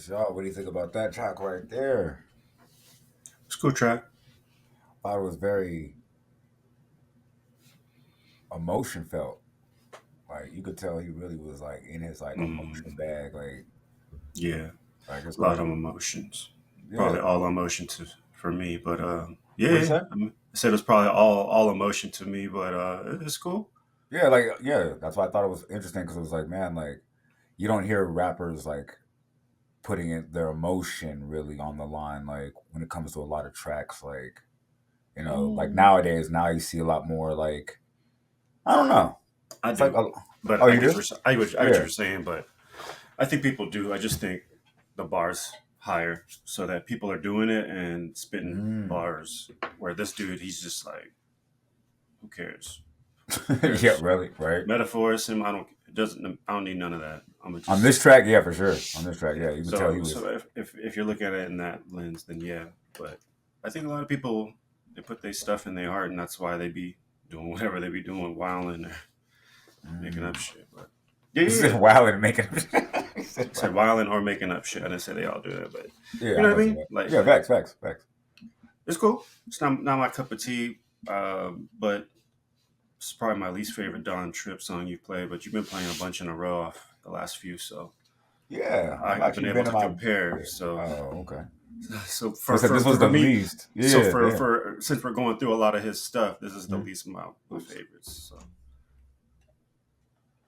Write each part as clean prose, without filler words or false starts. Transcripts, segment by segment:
Y'all, what do you think about that track right there? It's a cool track. I thought it was very emotion felt. Like you could tell he really was like in his like emotion Mm, bag. yeah, Like it's a lot crazy. of emotions. Yeah. Probably all emotion to for me, but What you yeah. say? I said it's probably all emotion to me, but it's cool. Yeah. That's why I thought it was interesting because it was like, man, like you don't hear rappers like putting it, their emotion really on the line. Like when it comes to a lot of tracks, like like Mm, nowadays, now you see a lot more like I don't know. I It's like, do, but oh, you do? I get what Yeah. you're saying, but I think people do. I just think the bars higher so that people are doing it and spitting Mm. bars. Where this dude, he's just like, who cares? Who Yeah, cares? really, right? Metaphors, him. I don't. It doesn't. I don't need none of that. I'm gonna On just this track, yeah, for sure. On this track, yeah. yeah, you could tell he So was. if you're looking at it in that lens, then yeah. But I think a lot of people they put their stuff in their heart, and that's why they be doing whatever they be doing, wilding or making up Mm. shit. But yeah, He yeah, said yeah. wow and making. He I said said wow. wilding or making up shit. I didn't say they all do that, but Yeah, you I know know what I what you mean. meant. Like Yeah, facts. it's cool. It's not my cup of tea, but it's probably my least favorite Don Trip song you played. But you've been playing a bunch in a row off the last few, so Yeah, I've I've been actually able been in to my. compare. Yeah. So Oh, okay. so So I said this was for the me, least. so Yeah, damn. for since we're going through a lot of his stuff, this is the Mm. least of my Oops. favorites. So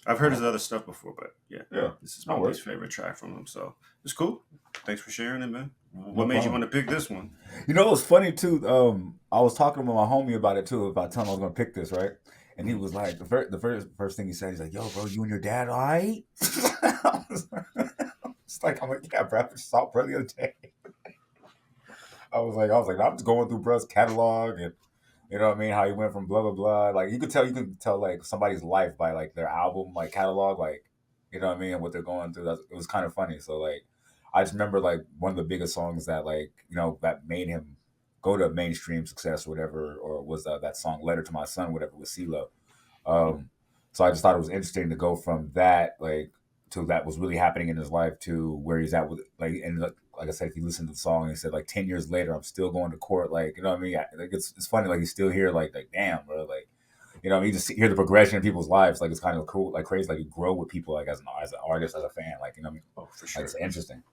I've heard his Oh, other stuff before, but yeah, yeah. this is No my worries. least favorite track from him. So it's cool. Thanks for sharing it, man. No What made you problem. want to pick this one? You know, it was funny too. I was talking to my homie about it too. About telling him I was gonna pick this, right? And he Mhm. was like, the first thing he said, he's like, "Yo, bro, you and your dad, all right?" I was I'm like, yeah, bro. I just saw bro the other day. I was like, I'm just going through bro's catalog and you know what I mean, how he went from blah blah blah. Like you could tell like somebody's life by like their album like catalog, like you know what I mean, and what they're going through. It was kind of funny. So like, I just remember like one of the biggest songs that like that made him go to mainstream success or whatever, or was that song "Letter to My Son," whatever with CeeLo. Um, so I just thought it was interesting to go from that like to that was really happening in his life to where he's at with like and like I said, if you listen to the song, he said like 10 years later, I'm still going to court. Like you know what I mean? Like it's funny. Like he's still here. Like damn, bro. Like you know, what I mean, you just hear the progression in people's lives. Like it's kind of cool, like crazy. Like you grow with people, like as an artist, as a fan. Like you know, what I mean, Oh, for like it's sure. interesting.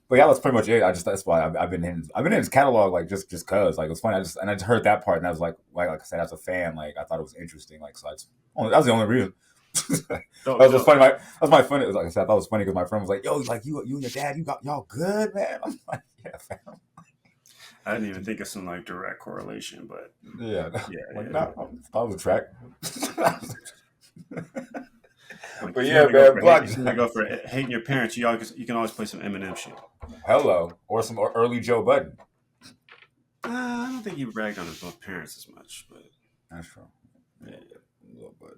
But yeah, that's pretty much it. That's why I've been in his catalog like just cause like it was funny. I just heard that part and I was like I said as a fan like I thought it was interesting. Like so that was the only reason. that Dope, was just dope. funny. That's my funny. Like I said, I thought it was funny because my friend was like, "Yo, like you and your dad, you got y'all good, man." I'm like, "Yeah, fam." I didn't even think of some like direct correlation, but Yeah, yeah, I'm like yeah, no, yeah. that was a track. Like But if you yeah, want to go man, for Block if you want to go Giants. for hating your parents, you can always play some Eminem shit. Hello, or some early Joe Budden. I don't think he bragged on his parents as much, but That's true. yeah, A little bit.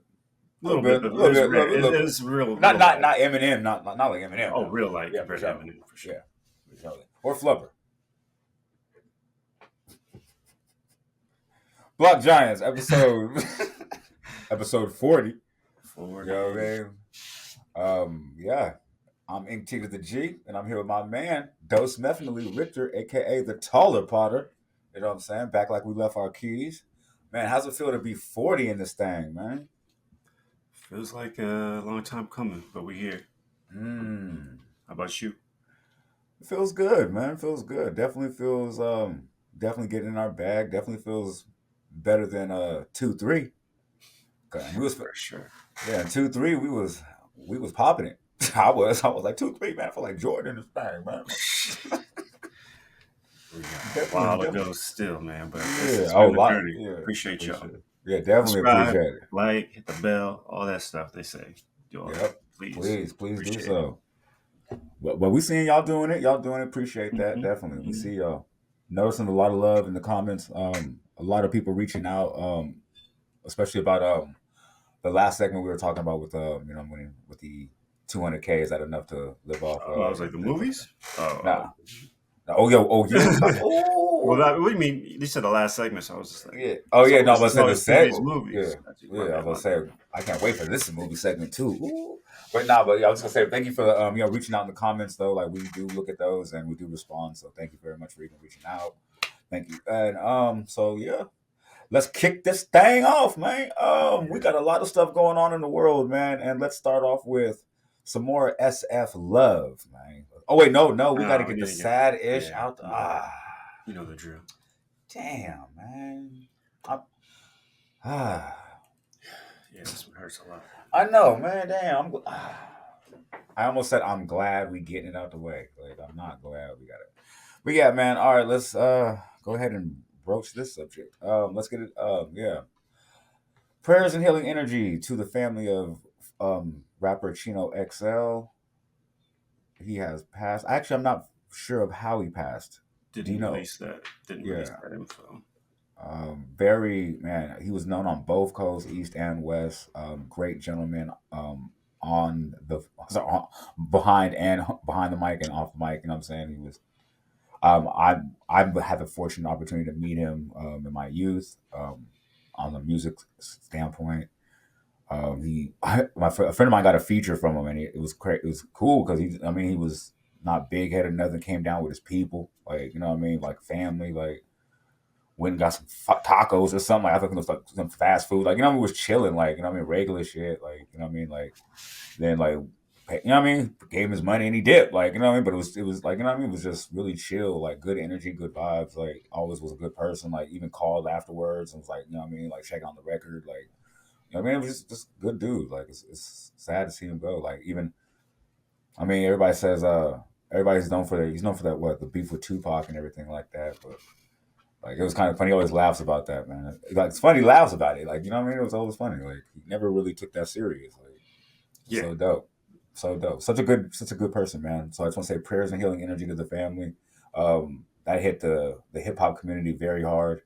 a little bit, but it's rare. It's Not real not light. not Eminem, not like Eminem Oh, though. real light Yeah, for compared to sure. Eminem for sure. Yeah, for sure. Or Flubber. Block Giants episode episode 40. You know what I 40. mean? Yeah. I'm Ink T to the G, and I'm here with my man, Dose Definitely Richter, aka the taller Potter. You know what I'm saying? Back like we left our keys. Man, how's it feel to be 40 in this thing, man? Feels like a long time coming, but we're here. Mm. How about you? It feels good, man. It feels good. Definitely feels definitely getting in our bag. Definitely feels better than 2-3. We was For sure. yeah, 2-3 we was popping it. I was like 2-3, man. I feel like Jordan in this thing, man. We got a Definitely, while to definitely. go still, man, but Yeah. it's Oh, been a a lot. journey. Yeah, Appreciate for y'all. sure. Yeah, definitely Subscribe, appreciate it. like, hit the bell, all that stuff they say. Do all that. Yep. Please. Please do Appreciate it. so. But we seeing y'all doing it. Y'all doing it. Appreciate that. Hmm. Definitely. We Hmm. see y'all. Noticing a lot of love in the comments. A lot of people reaching out. Especially about the last segment we were talking about with with the 200K. Is that enough to live off? Oh, I was like, the movies? Oh, Nah. Oh, yo, oh, yeah. Well, Oh, what do you mean? You said the last segment, so I was just like, yeah. Oh, yeah. No, I'm gonna it's say the always previous segment. Yeah, movies. yeah. My I was bad, gonna my say bad. I can't wait for this movie segment too. Ooh. But nah, but yeah, I was gonna say thank you for the reaching out in the comments though. Like we do look at those and we do respond. So thank you very much for even reaching out. Thank you. And so yeah, let's kick this thing off, man. We Yeah. got a lot of stuff going on in the world, man. And let's start off with some more SF love, man. Oh wait, no, we got to No, we get the need to get, sad ish yeah, out. yeah. You know the drill. Damn, man. I, ah, Yeah, this one hurts a lot. I know, man. Damn, I almost said I'm glad we getting it out the way. Like I'm not glad we got it. But yeah, man. All right, let's go ahead and broach this subject. Let's get it. Yeah. Prayers and healing energy to the family of rapper Chino XL. He has passed. Actually, I'm not sure of how he passed. Do you Didn't know? release that. Didn't release Yeah. that info. Very man. He was known on both coasts, east and west. Great gentleman. On the sorry, behind the mic and off the mic. You know what I'm saying? He was. I had the fortunate opportunity to meet him in my youth. On the music standpoint, a friend of mine got a feature from him, and it was it was cool because he was not big headed, nothing. Came down with his people, like you know what I mean, like family, like went and got some tacos or something. Like I think it was like some fast food, like you know what I mean, was chilling, like you know what I mean, regular shit, like you know what I mean, like then like you know what I mean, gave him his money and he dipped, like you know what I mean, but it was like you know what I mean, it was just really chill, like good energy, good vibes, like always was a good person, like even called afterwards and was like you know what I mean, like check on the record, like you know what I mean, it was just a good dude. Like it's sad to see him go. Like even I mean, everybody says everybody's known for he's known for that what the beef with Tupac and everything like that. But like it was kind of funny. He always laughs about that, man. Like it's funny, he laughs about it. Like you know what I mean? It was always funny. Like he never really took that serious. Like Yeah, so dope, so dope. Such a good person, man. So I just want to say prayers and healing energy to the family. That hit the hip hop community very hard.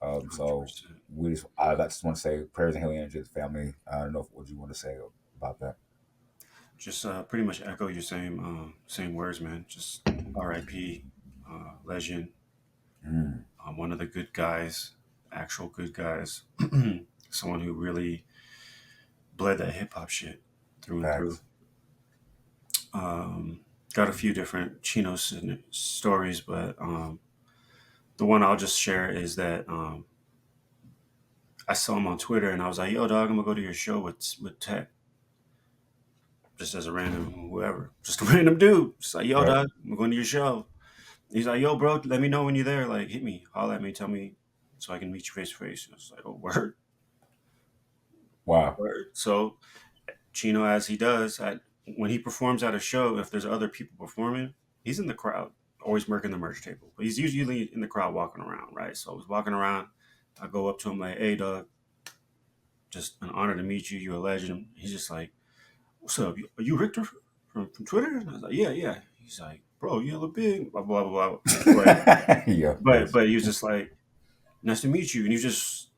hundred So percent. I just want to say prayers and healing energy to the family. I don't know what you want to say about that. Just pretty much echo your same words, man. Just R.I.P. Legend. Mm, One of the good guys, actual good guys. Someone who really bled that hip hop shit through and through. facts. Um, got a few different Chino stories, but the one I'll just share is that I saw him on Twitter and I was like, "Yo, dog, I'm gonna go to your show with Tech." Just as a random whoever, just a random dude. Just like, "Yo, Right. dog, I'm going to your show." He's like, "Yo, bro, let me know when you're there. Like, hit me, holla at me, tell me, so I can meet you face to face." I was like, "Oh, word, Wow. word." So Chino, as he does, when he performs at a show, if there's other people performing, he's in the crowd, always working the merch table. But he's usually in the crowd walking around, right? So I was walking around. I go up to him like, "Hey, dog, just an honor to meet you. You're a legend." He's just like, "What's up? Are you Richter from Twitter?" And I was like, "Yeah, yeah." He's like, "Bro, you look big." Blah blah blah blah. But Yeah. but Yes. but he was just like, "Nice to meet you," and he just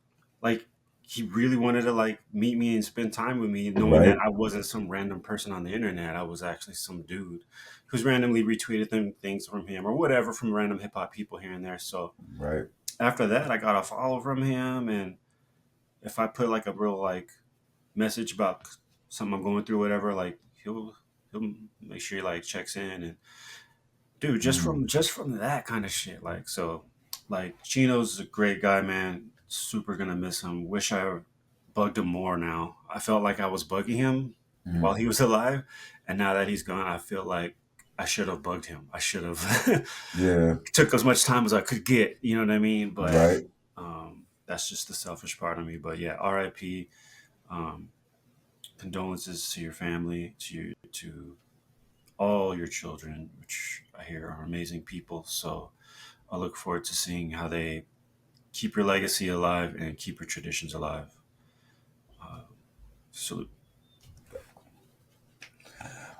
like he really wanted to like meet me and spend time with me, knowing that Right. I wasn't some random person on the internet. I was actually some dude who's randomly retweeted them things from him or whatever from random hip hop people here and there. So Right. after that, I got a follow from him, and if I put like a real like message about something I'm going through, whatever, like he'll make sure he like checks in and dude, Mm. just from that kind of shit. Like so, like Chino's a great guy, man. Super gonna miss him. Wish I bugged him more. Now I felt like I was bugging him while Mm. he was alive, and now that he's gone, I feel like I should have bugged him. I should have Yeah. took as much time as I could get. You know what I mean? But Right. that's just the selfish part of me. But yeah, R.I.P. Um, condolences to your family, to all your children, which I hear are amazing people. So I look forward to seeing how they keep your legacy alive and keep your traditions alive. Uh, salute.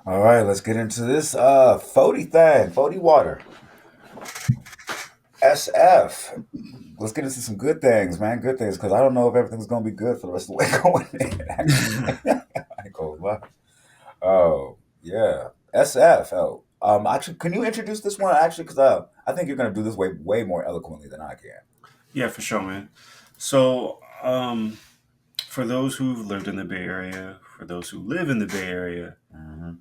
All right. Let's get into this 40 thing. 40 water. SF. Let's get into some good things, man. Good things, because I don't know if everything's gonna be good for the rest of the way going in. Actually, I ain't gonna lie. Oh yeah, SF. Oh, actually, can you introduce this one? Actually, because I think you're gonna do this way more eloquently than I can. Yeah, for sure, man. So, for those who've lived in the Bay Area, for those who live in the Bay Area, Hmm.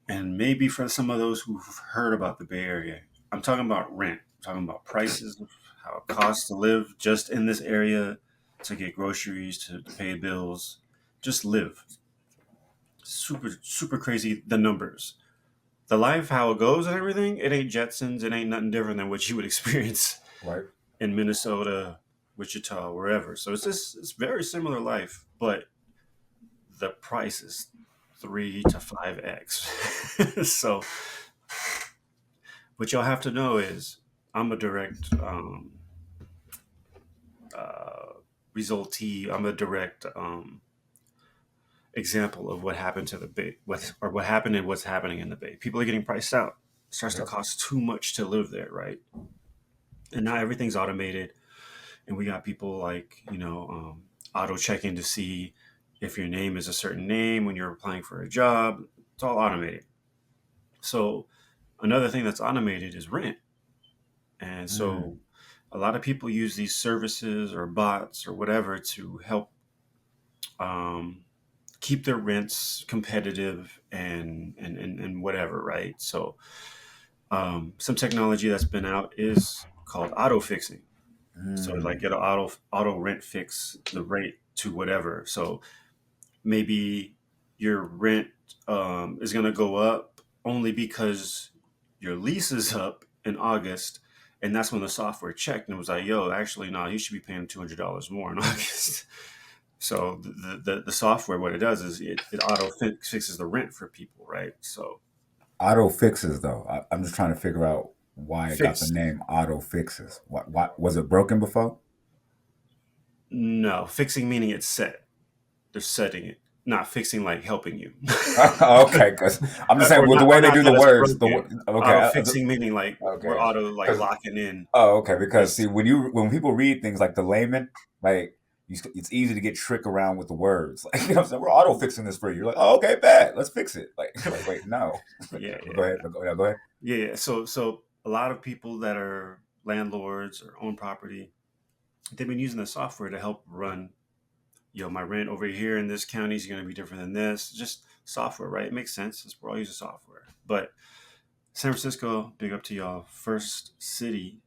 and maybe for some of those who've heard about the Bay Area, I'm talking about rent. I'm talking about prices, of how it costs to live just in this area, to get groceries, to pay bills, just live. Super, super crazy, the numbers. The life, how it goes and everything, it ain't Jetsons. It ain't nothing different than what you would experience Right. in Minnesota, Wichita, wherever. So it's very similar life, but the price is 3 to 5x. So what y'all have to know is I'm a direct uh, resultee. I'm a direct example of what happened to the Bay, what happened and what's happening in the Bay. People are getting priced out. It starts to Yep. cost too much to live there, right? And now everything's automated, and we got people like auto checking to see if your name is a certain name when you're applying for a job. It's all automated. So another thing that's automated is rent. And so Mm. a lot of people use these services or bots or whatever to help um, keep their rents competitive and whatever, right? So some technology that's been out is called auto fixing. So like Mm. it'll auto rent fix the rate to whatever. So maybe your rent is going to go up only because your lease is up in August, and that's when the software checked and was like, "Yo, actually, no, you should be paying $200 more in August." So the software, what it does is it auto fixes the rent for people, right? So Auto fixes though. I'm just trying to figure out why it got the fix name Auto Fixes. What was it broken before? no fixing meaning it's set. They're setting it, not fixing like helping you. Okay, because I'm just saying or with the not way or they not do the that it's words. broken. Okay, Auto fixing meaning like we're okay, auto like because locking in okay, because this. see when people read things like the layman, like it's easy to get trick around with the words. Like what I'm saying, we're auto fixing this for you. You're like, oh, okay, bad. Let's fix it. Like you're like, wait, no. Yeah, Go yeah, ahead. Yeah, go ahead. yeah, yeah. So a lot of people that are landlords or own property, they've been using the software to help run. My rent over here in this county is going to be different than this. Just software, right? It makes sense. We're all using software. But San Francisco, big up to y'all, first city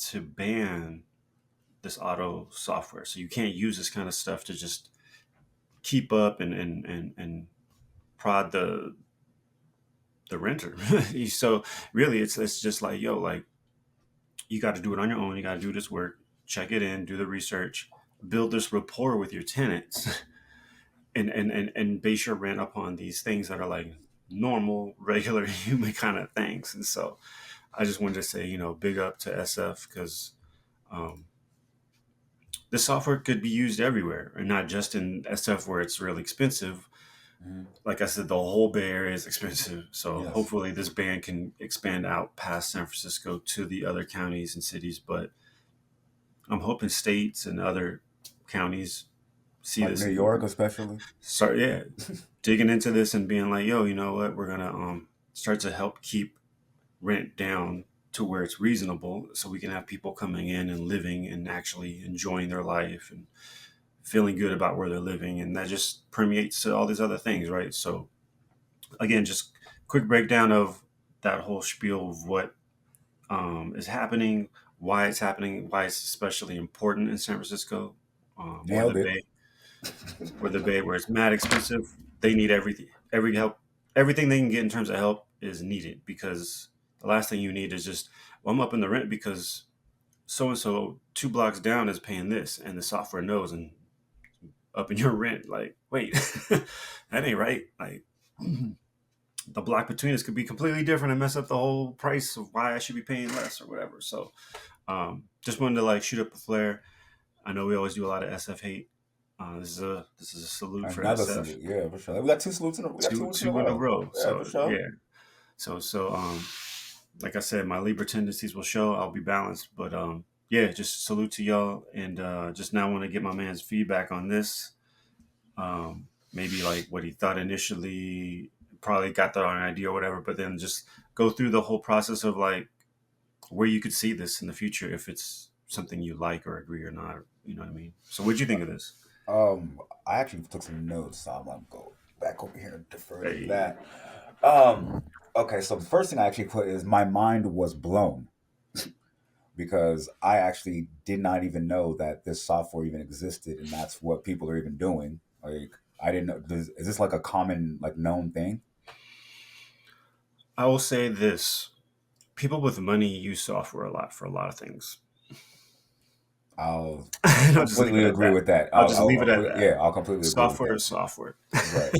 to ban this auto software. So you can't use this kind of stuff to just keep up and prod the renter. So really, it's just like like you got to do it on your own. You got to do this work, check it in, do the research, build this rapport with your tenants, and base your rent upon these things that are like normal, regular human kind of things. And so I just wanted to say, big up to SF because um, this software could be used everywhere and not just in SF where it's really expensive. Mhm. Like I said, the whole Bay Area is expensive. So Yes. hopefully this band can expand out past San Francisco to the other counties and cities. But I'm hoping states and other counties see Like this New and York, especially. start, digging into this and being like, yo, you know what? We're gonna start to help keep rent down to where it's reasonable, so we can have people coming in and living and actually enjoying their life and feeling good about where they're living, and that just permeates to all these other things, right? So again, just quick breakdown of that whole spiel of what is happening, why it's especially important in San Francisco, or the Nailed it. Bay, where it's mad expensive. They need every help, everything they can get in terms of help is needed because the last thing you need is just, well, I'm up in the rent because so and so 2 blocks down is paying this, and the software knows and up in your rent. Like, wait, that ain't right. Like, the block between us could be completely different and mess up the whole price of why I should be paying less or whatever. So, just wanted to like shoot up a flare. I know we always do a lot of SF hate. This is a salute for Another SF. salute. Yeah, for sure. We got two salutes in a we got two weeks in a Two in a row. row. Yeah, for So sure. yeah. Like I said, my Libra tendencies will show. I'll be balanced, but yeah, just salute to y'all, and just now want to get my man's feedback on this. Maybe like what he thought initially, probably got the wrong idea or whatever, but then just go through the whole process of like where you could see this in the future if it's something you like or agree or not. You know what I mean? So, what'd you think of this? I actually took some notes, so I'm gonna go back over here and defer to Hey, that. Okay, so the first thing I actually put is my mind was blown because I actually did not even know that this software even existed, and that's what people are even doing. Like, I didn't know. Is this like a common, like, known thing? I will say this: people with money use software a lot for a lot of things. I'll I'll just leave it completely at agree that. with that. I'll just leave it at that. Yeah, I'll completely agree with Software that. is software. Right.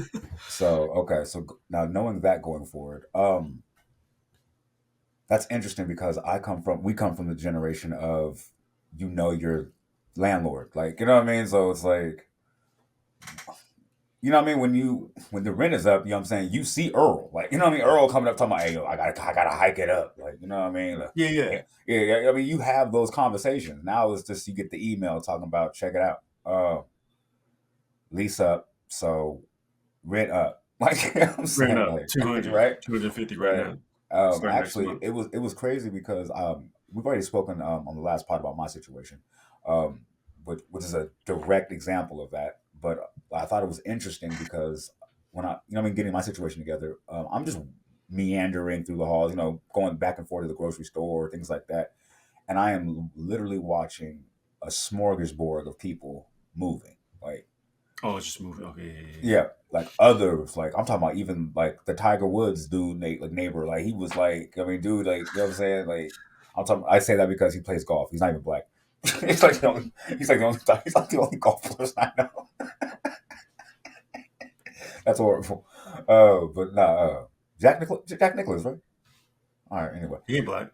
So okay, so now knowing that going forward, that's interesting because we come from the generation of, your landlord, like, you know what I mean. So it's like, you know what I mean, when the rent is up, you know what I'm saying, you see Earl, like, you know what I mean, Earl coming up talking about, hey, yo, I gotta hike it up, like, you know what I mean. Like, Yeah, yeah. yeah, yeah. I mean, you have those conversations. Now it's just you get the email talking about, check it out, lease up, so rent up, like, you know what I'm Ran saying, up like, 200, right, 250 right right. now, starting next Actually, month. it was crazy because we've already spoken on the last part about my situation, um, which is a direct example of that. But I thought it was interesting because when I mean, getting my situation together, I'm just meandering through the halls, going back and forth to the grocery store, things like that, and I am literally watching a smorgasbord of people moving, like, Oh, it's just moving. Okay, yeah, yeah, yeah, like others, like I'm talking about, even like the Tiger Woods dude, Nate, like neighbor, like he was like, I mean, dude, like, you know what I'm saying, like I'm talking. I say that because he plays golf. He's not even black. He's like the only golf person I know. That's horrible. But nah, Jack Nicholas, right? All right. Anyway, he ain't black.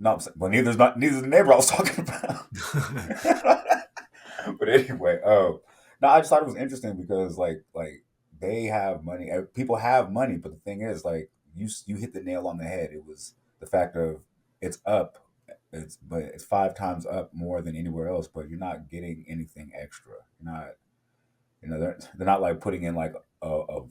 no, but neither's the neighbor I was talking about. But anyway, no, I just thought it was interesting because like they have money. People have money, but the thing is, like, you hit the nail on the head. It was the fact of, it's up, it's 5 times up more than anywhere else, but you're not getting anything extra. You're not, they're not like putting in like a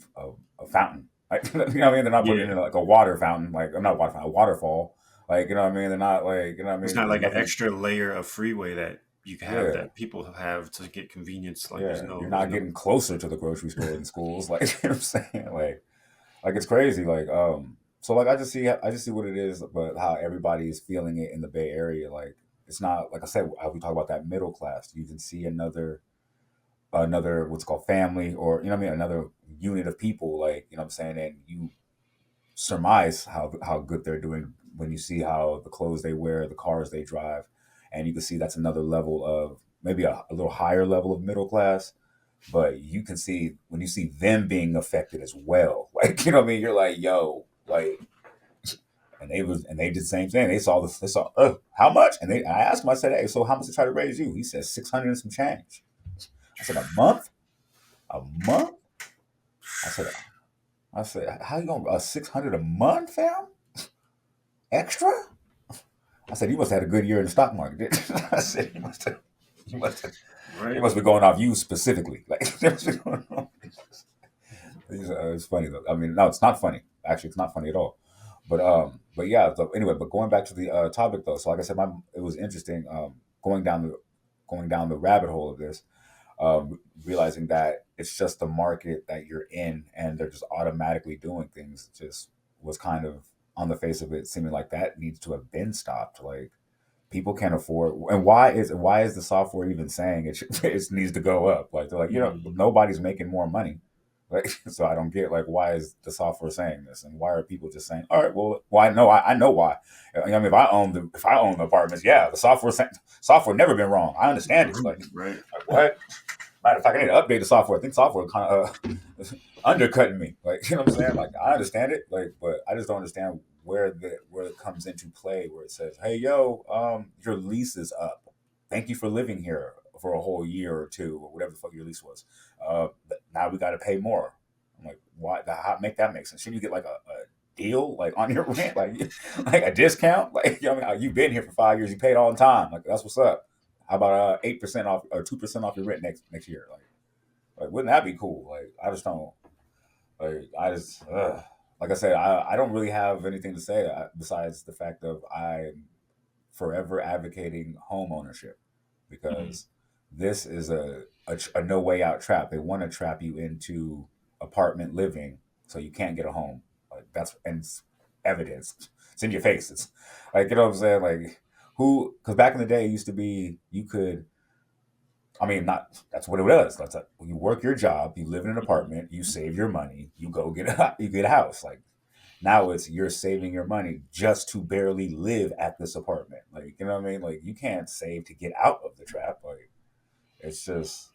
fountain. Like, you know what I mean? They're not putting Yeah, in like a water fountain. Like, I'm not water fountain, a waterfall. Like, you know what I mean? They're not like, you know what I it's mean? not There's like an nothing. extra layer of freeway that you can have Yeah. that people have to get convenience. Like Yeah, you're there's not no. getting closer to the grocery store than schools. Like, you know what I'm saying, like it's crazy. Like, so like I just see what it is, but how everybody is feeling it in the Bay Area. Like, it's not, like I said, how we talk about that middle class. You can see another what's called family, or, you know what I mean, another unit of people. Like, you know what I'm saying, and you surmise how good they're doing when you see how the clothes they wear, the cars they drive, and you can see that's another level of, maybe a little higher level of middle class. But you can see when you see them being affected as well. Like, you know what I mean? You're like, yo, like, and they did the same thing. They saw this. They saw, how much? And I asked him. I said, hey, so how much they try to raise you? He said 600 and some change. I said, a month? A month? I said, how you gonna 600 a month, fam? Extra? I said, you must have had a good year in the stock market. I said, you must have, they Right. must be going off you specifically. Like, they must be going off. It's funny though. I mean, no, it's not funny. Actually, it's not funny at all. But yeah. So anyway, but going back to the topic though. So like I said, it was interesting, going down the rabbit hole of this, realizing that it's just the market that you're in, and they're just automatically doing things. Just was kind of, on the face of it, seeming like that needs to have been stopped. Like, people can't afford, and why is the software even saying it needs to go up? Like, they're like, Mhm. nobody's making more money. Like, so I don't get, like, why is the software saying this, and why are people just saying, all right, well, I know why. I mean, if I own the apartments, yeah, the software never been wrong. I understand it. Right. Like, what? Matter of fact, I need to update the software. I think software kind of undercutting me. Like, you know what I'm saying? Like, I understand it, like, but I just don't understand where it comes into play, where it says, hey, yo, your lease is up. Thank you for living here for a whole year or two, or whatever the fuck your lease was. Now we got to pay more. I'm like, why? How make that make sense? Shouldn't you get like a deal, like, on your rent, like a discount? Like, you know, I mean, you've been here for 5 years, you paid all the time. Like, that's what's up. How about 8% off, or 2% off your rent next year? Like, wouldn't that be cool? Like, I just don't. Like, I just, like I said, I don't really have anything to say, besides the fact of, forever advocating home ownership Mhm. because this is a no way out trap. They want to trap you into apartment living so you can't get a home. Like that's and it's evidence. It's in your face. It's like you know what I'm saying. Like who? Because back in the day, it used to be you could. I mean, not that's what it was. That's like, you work your job, you live in an Mhm. apartment, you save your money, you go get you get a house. Like now it's you're saving your money just to barely live at this apartment. Like, you know what I mean? Like you can't save to get out of the trap. Like it's just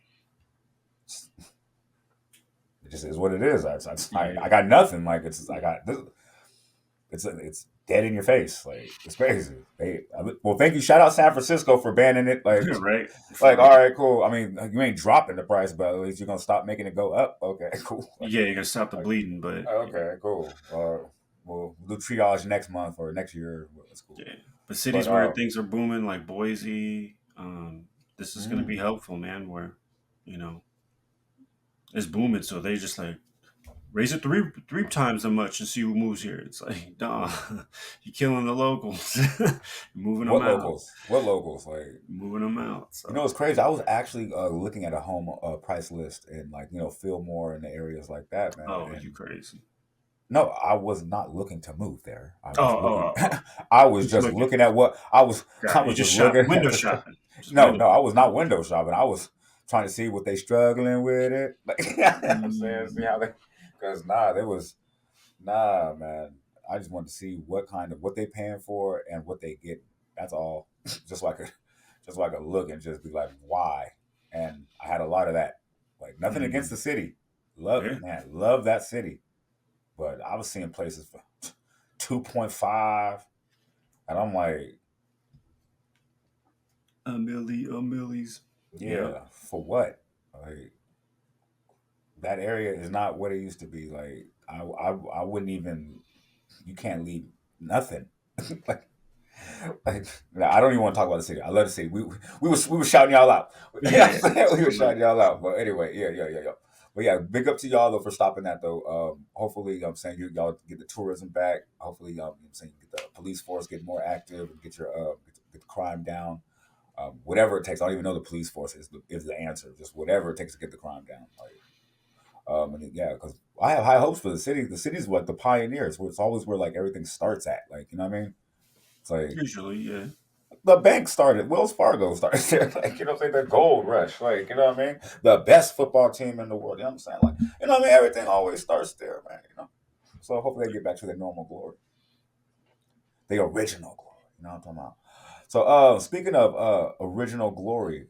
it just is what it is. I Yeah. got nothing. Like it's I got this. It's dead in your face. Like it's crazy. Well, thank you. Shout out San Francisco for banning it. Right. For Like real. all right, cool. I mean, you ain't dropping the price, but at least you're gonna stop making it go up. Okay, cool. Yeah, you're gonna stop the Like, bleeding, but okay, cool. We'll do triage next month or next year. Well, that's cool. yeah. But But cities where things are booming, like Boise, this is gonna mm, be helpful, man. Where you know it's booming, so they just like raise it three times as much and see who moves here. It's like, nah, you're killing the locals, moving them what out, locals? What locals? Like moving them out. you know, So, it's crazy. I was actually looking at a home price list in like Fillmore and the areas like that, man. oh, you And crazy? no, I was not looking to move there. I Oh, was oh, looking. oh, oh. I was Just just looking. looking at what I was. I Got it. You was just just shop looking window at the stuff. shopping. Just No, window. no, I was not window shopping. I was trying to see what they struggling with it. Like, you know what I'm saying, see Mm, how they. Because nah, there was nah, man. I just wanted to see what they paying for and what they get. That's all. Just like a look and just be like, why? And I had a lot of that. Like nothing against mm, the city. Love yeah, it, man. Love that city. But I was seeing places for 2.5, and I'm like, a millies. Yeah. yeah, for what? Like that area is not what it used to be. Like I wouldn't even. You can't leave nothing. like like I don't even want to talk about the city. I love the city. We were shouting y'all out. You know Yeah, what yeah. I'm saying? We were For real. shouting y'all out. But anyway, yeah. But yeah, big up to y'all though for stopping that though. Hopefully, I'm saying y'all get the tourism back. Hopefully, I'm saying get the police force get more active and get your get the crime down. Whatever it takes. I don't even know the police force is the answer. Just whatever it takes to get the crime down. Like yeah, because I have high hopes for the city. The city's like the pioneers. Where it's always where like everything starts at. Like you know what I mean? It's like Usually, yeah. the bank started, Wells Fargo started there, like, you know what I'm saying? The gold rush, like, you know what I mean? The best football team in the world, you know what I'm saying? Like, you know what I mean? Everything always starts there, man, you know? So hopefully they get back to their normal glory, the original glory, you know what I'm talking about? So, speaking of original glory,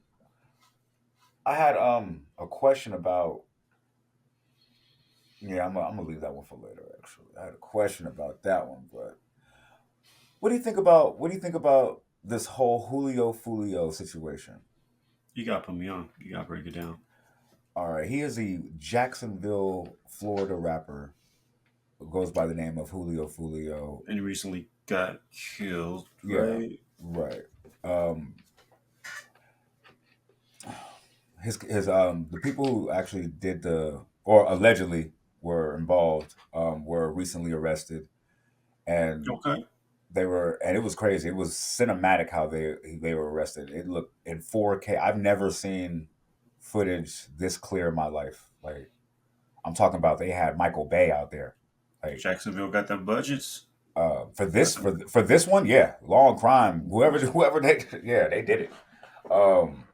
I had a question about, yeah, I'm gonna leave that one for later, actually. I had a question about that one, but what do you think about this whole Julio Fuleo situation? You gotta put me on. You gotta break it down. All right, he is a Jacksonville, Florida rapper who goes by the name of Julio Fuleo. And he recently got killed, Yeah, right? right. Um, his the people who actually did the or allegedly were involved were recently arrested, and Okay. it was crazy. It was cinematic how they were arrested. It looked in 4K. I've never seen footage this clear in my life. Like I'm talking about, they had Michael Bay out there. Like Jacksonville got them budgets. for Got this them. for this one, yeah, Law and Crime, whoever they, yeah, they did it.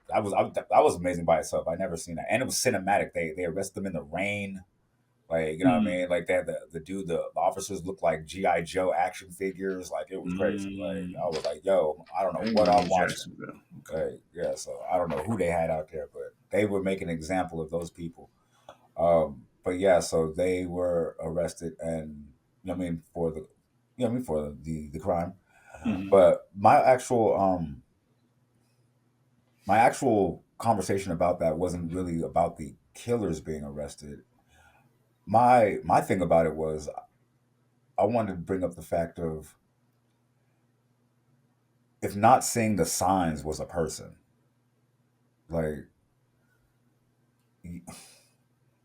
That was amazing by itself. I never seen that, and it was cinematic. They arrested them in the rain, like you know what I Mm, mean. Like that, the officers looked like GI Joe action figures. Like it was crazy. Like mm. I was like, yo, I don't know They what know I'm watching. Jacksonville. Okay. Like yeah, so I don't know who they had out there, but they were making an example of those people. But yeah, so they were arrested, and you know what I mean for the for the crime. Hmm. But my actual conversation about that wasn't really about the killers being arrested. My thing about it was I wanted to bring up the fact of if not seeing the signs was a person, like y-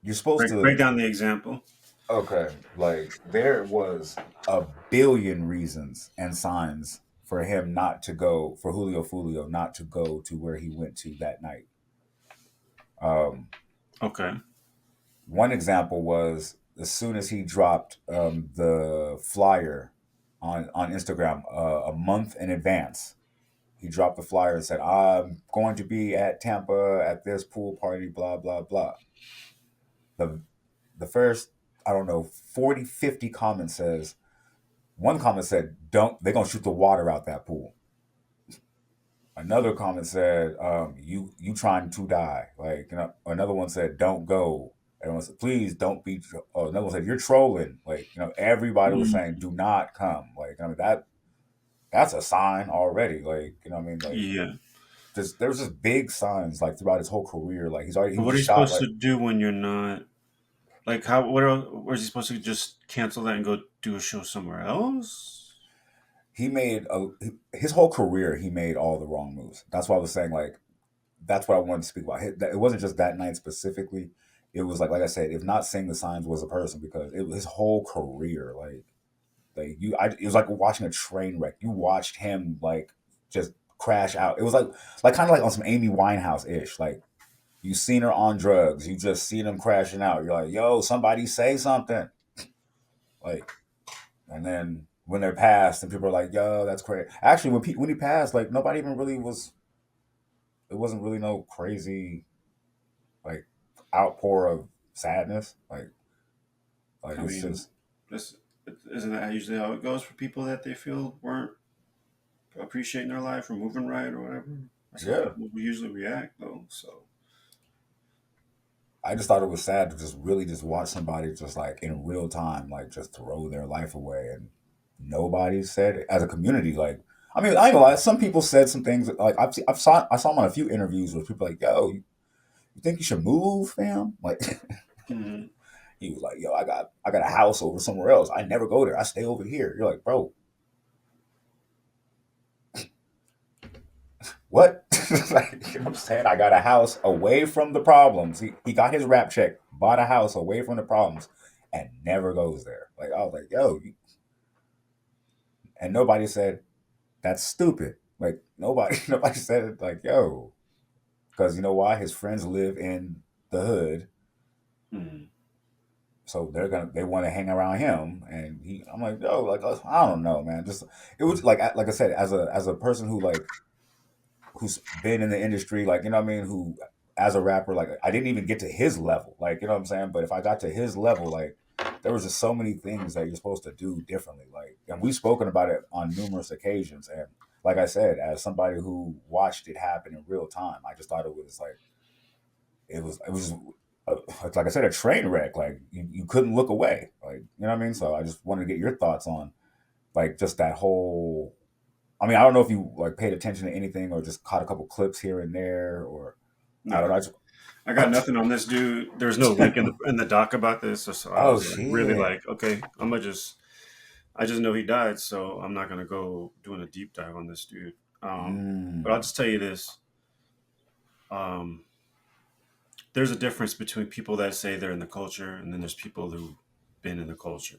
you're supposed Break to. down the example. Okay, like there was a billion reasons and signs for him not to go, for Julio Fuleo not to go to where he went to that night. Um, Okay. One example was as soon as he dropped the flyer on Instagram a month in advance. He dropped the flyer and said, "I'm going to be at Tampa at this pool party, blah blah blah." The the first, I don't know, 40, 50 comments says, one comment said, "Don't, they're gonna shoot the water out that pool." Another comment said, you trying to die." Like, you know, another one said, "Don't go." Everyone said, "Please don't be." Oh, another one said, "You're trolling." Like, you know, everybody was saying, Mm, "Do not come." Like, I mean, that's a sign already. Like, you know, what I mean, like, yeah. there was just big signs like throughout his whole career. Like, he But what are just you shot supposed like to do when you're not like how? What are, was he supposed to just cancel that and go do a show somewhere else? he made his whole career. He made all the wrong moves. That's why I was saying like that's what I wanted to speak about. It wasn't just that night specifically. It was like I said, if not seeing the signs was a person because it was his whole career. It was like watching a train wreck. You watched him like just crash out. It was like kind of like on some Amy Winehouse ish. Like you seen her on drugs. You just seen him crashing out. You're like, yo, somebody say something. Like, and then when they're passed, and people are like, yo, that's crazy. Actually, when he passed, like nobody even really was. It wasn't really no crazy like outpour of sadness. Like I it's mean, just this isn't that usually how it goes for people that they feel weren't appreciating their life or moving right or whatever. That's how yeah. people usually react, though. So I just thought it was sad to just really just watch somebody just like in real time, like just throw their life away, and nobody said it as a community. Like, I mean, I ain't gonna lie. Some people said some things that, like I saw him on a few interviews where people like, "Yo, you think you should move, fam?" Like, mhm. he was like, "Yo, I got a house over somewhere else. I never go there. I stay over here." You're like, "Bro, what?" Like, you know what I'm saying? I got a house away from the problems. He got his rap check, bought a house away from the problems, and never goes there. Like, I was like, "Yo," and nobody said that's stupid. Like nobody nobody said it. Like, "Yo," because you know why? His friends live in the hood, Mhm. so they want to hang around him, and he. I'm like, "Yo," like I don't know, man. Just it was like I said, as a person who like who's been in the industry, like, you know what I mean, who as a rapper, like I didn't even get to his level, like, you know what I'm saying. But if I got to his level, like there was just so many things that you're supposed to do differently, like, and we've spoken about it on numerous occasions, and like I said, as somebody who watched it happen in real time, I just thought it was like it was like I said, a train wreck. Like you couldn't look away, like, you know what I mean. So I just wanted to get your thoughts on like just that whole. I mean, I don't know if you like paid attention to anything or just caught a couple clips here and there, or I don't Nah, know. I got nothing on this dude. There's no link in the doc about this, so I Oh was like really shit! like, okay, I'm gonna just. I just know he died, so I'm not gonna go doing a deep dive on this dude. But I'll Mm, just tell you this: um, there's a difference between people that say they're in the culture, and then there's people who've been in the culture.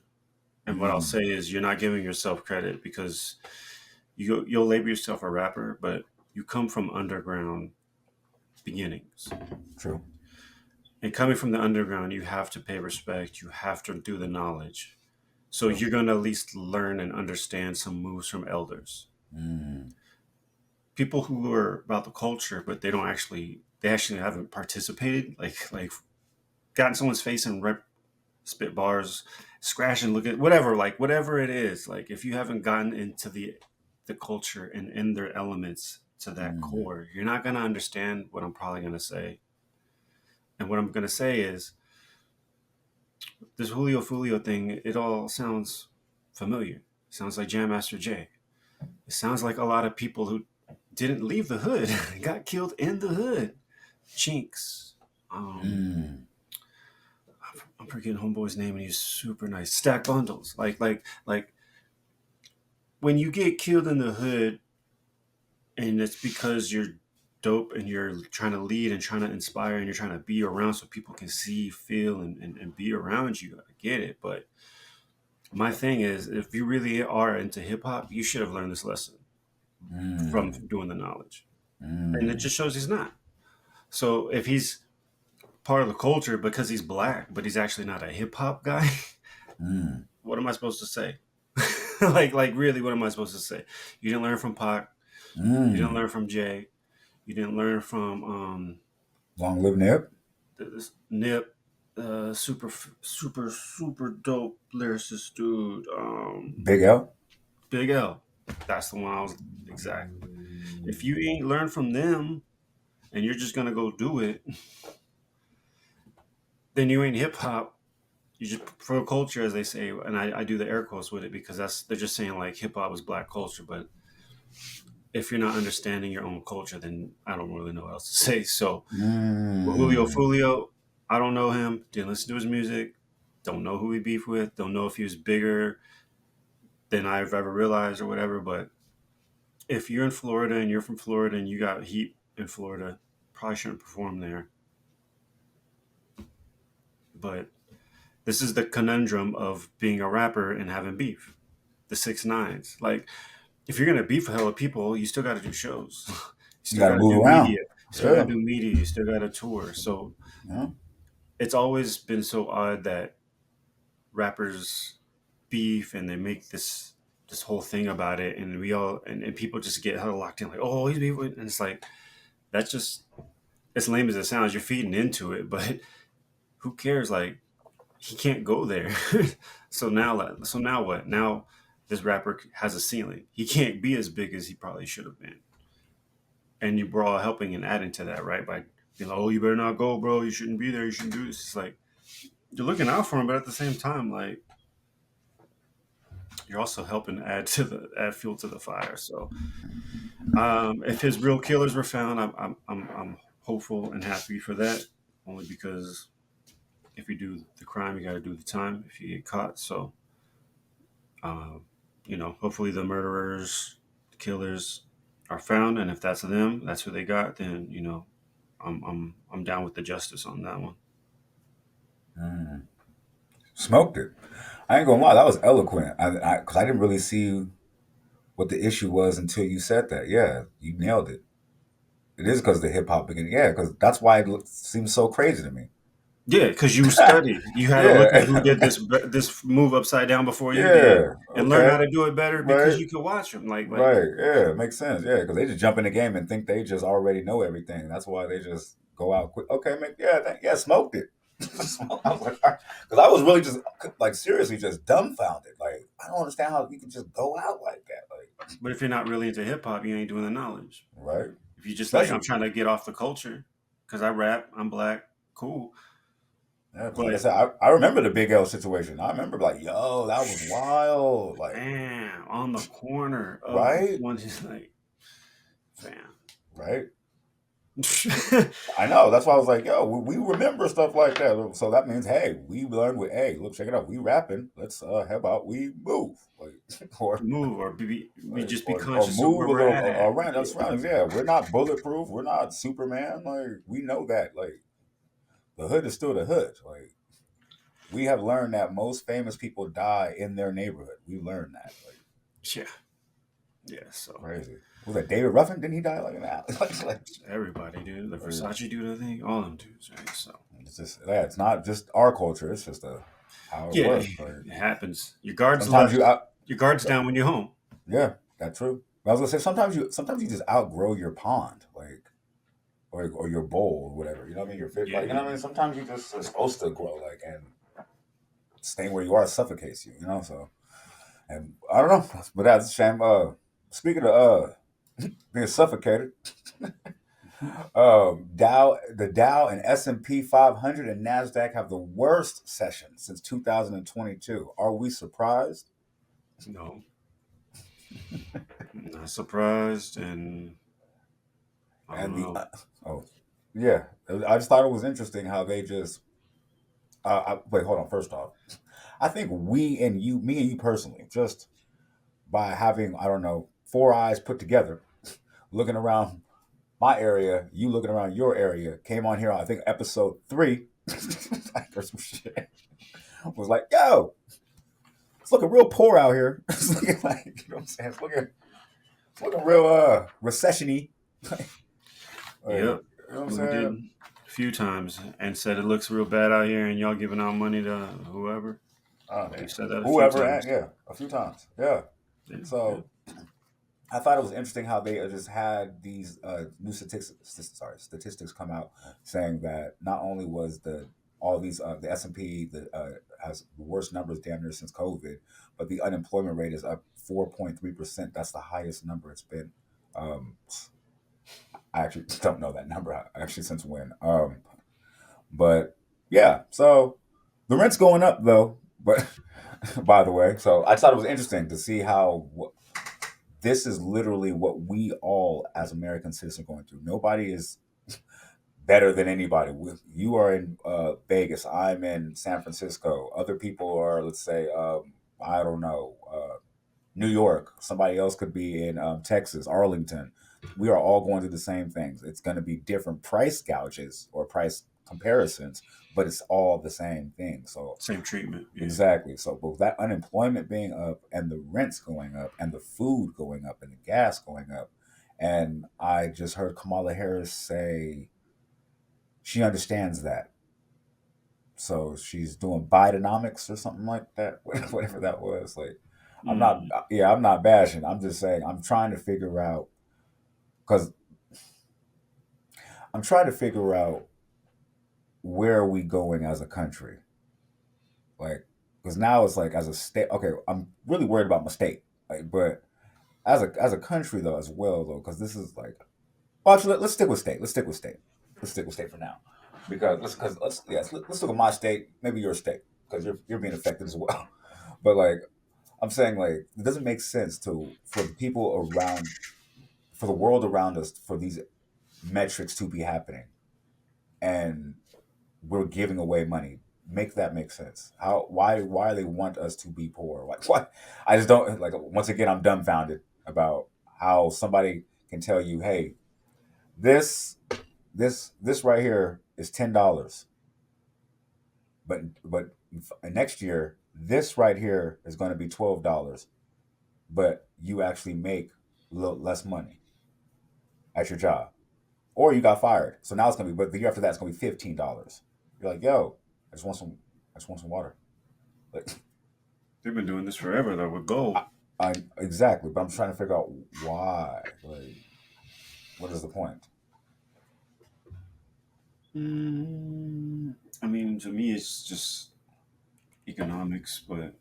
And what I'll mm, say is, you're not giving yourself credit because you'll label yourself a rapper, but you come from underground beginnings. true. And coming from the underground, you have to pay respect. You have to do the knowledge. So True. you're going to at least learn and understand some moves from elders. Mm, People who are about the culture, but they actually haven't participated, like got in someone's face and spit bars, scratch and look at whatever, like whatever it is. Like if you haven't gotten into the culture and in their elements to that mm, core, you're not going to understand what I'm probably going to say. And what I'm going to say is this Julio Fulio thing, it all sounds familiar. It sounds like Jam Master Jay. It sounds like a lot of people who didn't leave the hood got killed in the hood. Chinks. Um, mm, I'm forgetting homeboy's name, and he's super nice. Stack bundles. Like when you get killed in the hood, and it's because you're dope and you're trying to lead and trying to inspire and you're trying to be around so people can see, feel, and be around you. I get it, but my thing is, if you really are into hip hop, you should have learned this lesson. from Mm. doing the knowledge, and it Mm. just shows he's not. So if he's part of the culture because he's black, but he's actually not a hip hop guy, Mm. what am I supposed to say? Like really, what am I supposed to say? You didn't learn from Pac. You didn't Mm. learn from Jay. You didn't learn from Long live Nip. this Nip, super dope lyricist dude. Big L. Big L. That's the one I was exactly. If you ain't learned from them and you're just gonna go do it, then you ain't hip hop. You just pro culture, as they say, and I do the air quotes with it because that's they're just saying like hip hop is black culture, but if you're not understanding your own culture, then I don't really know what else to say. So Julio Mm. Fuleo, I don't know him, didn't listen to his music, don't know who he beefed with, don't know if he was bigger than I've ever realized or whatever. But if you're in Florida and you're from Florida and you got heat in Florida, probably shouldn't perform there. But this is the conundrum of being a rapper and having beef. The 6 9s. Like, if you're gonna beef with hella people, you still got to do shows. You You still got to got to move do around. media. You still got to Yeah. do media. You still got to tour. So Yeah. it's always been so odd that rappers beef and they make this whole thing about it, and we all and people just get hella locked in, like, oh, he's beefing, and it's like that's just as lame as it sounds. You're feeding into it, but who cares? Like, he can't go there. So now what? Now this rapper has a ceiling. He can't be as big as he probably should have been. And you were all helping and adding to that, right? By being like, oh, you better not go, bro. You shouldn't be there. You shouldn't do this. It's like you're looking out for him, but at the same time, like you're also helping add fuel to the fire. So if his real killers were found, I'm hopeful and happy for that. Only because if you do the crime, you got to do the time. If you get caught, so uh, hopefully the murderers, the killers, are found, and if that's them, that's who they got. Then I'm down with the justice on that one. Mm. Smoked it. I ain't gonna lie, that was eloquent. Because I didn't really see what the issue was until you said that. Yeah, you nailed it. It is because the hip hop beginning. Yeah, because that's why seems so crazy to me. Yeah, because you studied. You had to look at who did Yeah. this move upside down before you did, Yeah. and learn how Okay. to do it better because Right. you could watch them. Like Right. Yeah. Makes sense. Yeah, because they just jump in the game and think they just already know everything. That's why they just go out quick. Okay, man. Yeah. Yeah. Smoked it. I was like, because I was really just like seriously just dumbfounded. Like I don't understand how you can just go out like that. Like But if you're not really into hip hop, you ain't doing the knowledge. right. If you just like, I'm Especially trying to get off the culture because I rap, I'm black, cool. yeah, because like I But said, I remember the Big L situation. I remember like, yo, that was wild. Like damn, on the corner of right. one, just like, fam. Right. I know. That's why I was like, yo, we remember stuff like that. So that means, hey, we learned with, hey, look, check it out. We rapping. Let's, how about we move? Like, or, Move or we like, just be or conscious of move where a we're little at. around our Yeah. surroundings. Yeah, we're not bulletproof. We're not Superman. Like, we know that. Like, the hood is still the hood. Like, we have learned that most famous people die in their neighborhood. We learned that. Like, Yeah. Yeah. So crazy. Was that David Ruffin? Didn't he die like in that? like, everybody, dude. The like, Versace dude, I think. All them dudes, right? So it's just, yeah, it's not just our culture. It's just how it yeah, works. Like, it happens. Your guard's sometimes left. you out. Your guard's down when you're home. Yeah, that's true. But I was gonna say sometimes you just outgrow your pond, like or your bowl or whatever. You know what I mean? Your fish, like you know what I Yeah. mean. Sometimes you just are supposed to grow, like and staying where you are suffocates you. You know, so and I don't know, but that's a shame. Speaking of being suffocated, the Dow and S&P 500 and Nasdaq have the worst session since 2022. Are we surprised? No, not surprised, and I don't And the know. oh yeah, I just thought it was interesting how they just wait. Hold on. First off, I think me and you personally, just by having I don't know four eyes put together, looking around my area, you looking around your area, came on here. I think episode 3 or some shit was like, yo, it's looking real poor out here. It's looking like you know what I'm saying. It's looking It's looking real recession-y. Like, Yep, you know what I'm we did saying? a few times and said it looks real bad out here, and y'all giving out money to whoever. Oh We man. said that a few Whoever and times. yeah, a few times. Yeah. Yeah, yeah. So I thought it was interesting how they just had these new statistics come out saying that not only was the all these the S&P has the worst numbers damn near since COVID, but the unemployment rate is up 4.3%. That's the highest number it's been. Um, I actually don't know that number actually since when. But yeah, so the rent's going up though. But by the way, so I thought it was interesting to see how this is literally what we all as American citizens are going through. Nobody is better than anybody. You are in Vegas. I'm in San Francisco. Other people are, let's say, I don't know, New York. Somebody else could be in Texas, Arlington. We are all going through the same things. It's going to be different price gouges or price comparisons, but it's all the same thing. So Same treatment. Yeah. exactly. So, but with that unemployment being up and the rents going up and the food going up and the gas going up, and I just heard Kamala Harris say she understands that. So she's doing Bidenomics or something like that, whatever that was. Like, I'm not, Mm. yeah, I'm not bashing. I'm just saying I'm trying to figure out because I'm trying to figure out where are we going as a country, like, because now it's like as a state. Okay, I'm really worried about my state, like, but as a country though as well though, because this is like, well, actually, let's stick with state. Let's stick with state. Let's stick with state for now, let's look at my state, maybe your state, because you're being affected as well. But like I'm saying, like it doesn't make sense to for the people around, for the world around us, for these metrics to be happening, and we're giving away money. Make that make sense. How? Why they want us to be poor? Like what? I just don't like. Once again, I'm dumbfounded about how somebody can tell you, hey, this this right here is $10, but next year this right here is going to be $12, but you actually make less money at your job, or you got fired. So now it's gonna be, but the year after that it's gonna be $15. You're like, yo, I just want some, I just want some water. Like, They've been doing this forever though with gold. I exactly, but I'm trying to figure out why. Like, what is the point? I mean, to me, it's just economics, but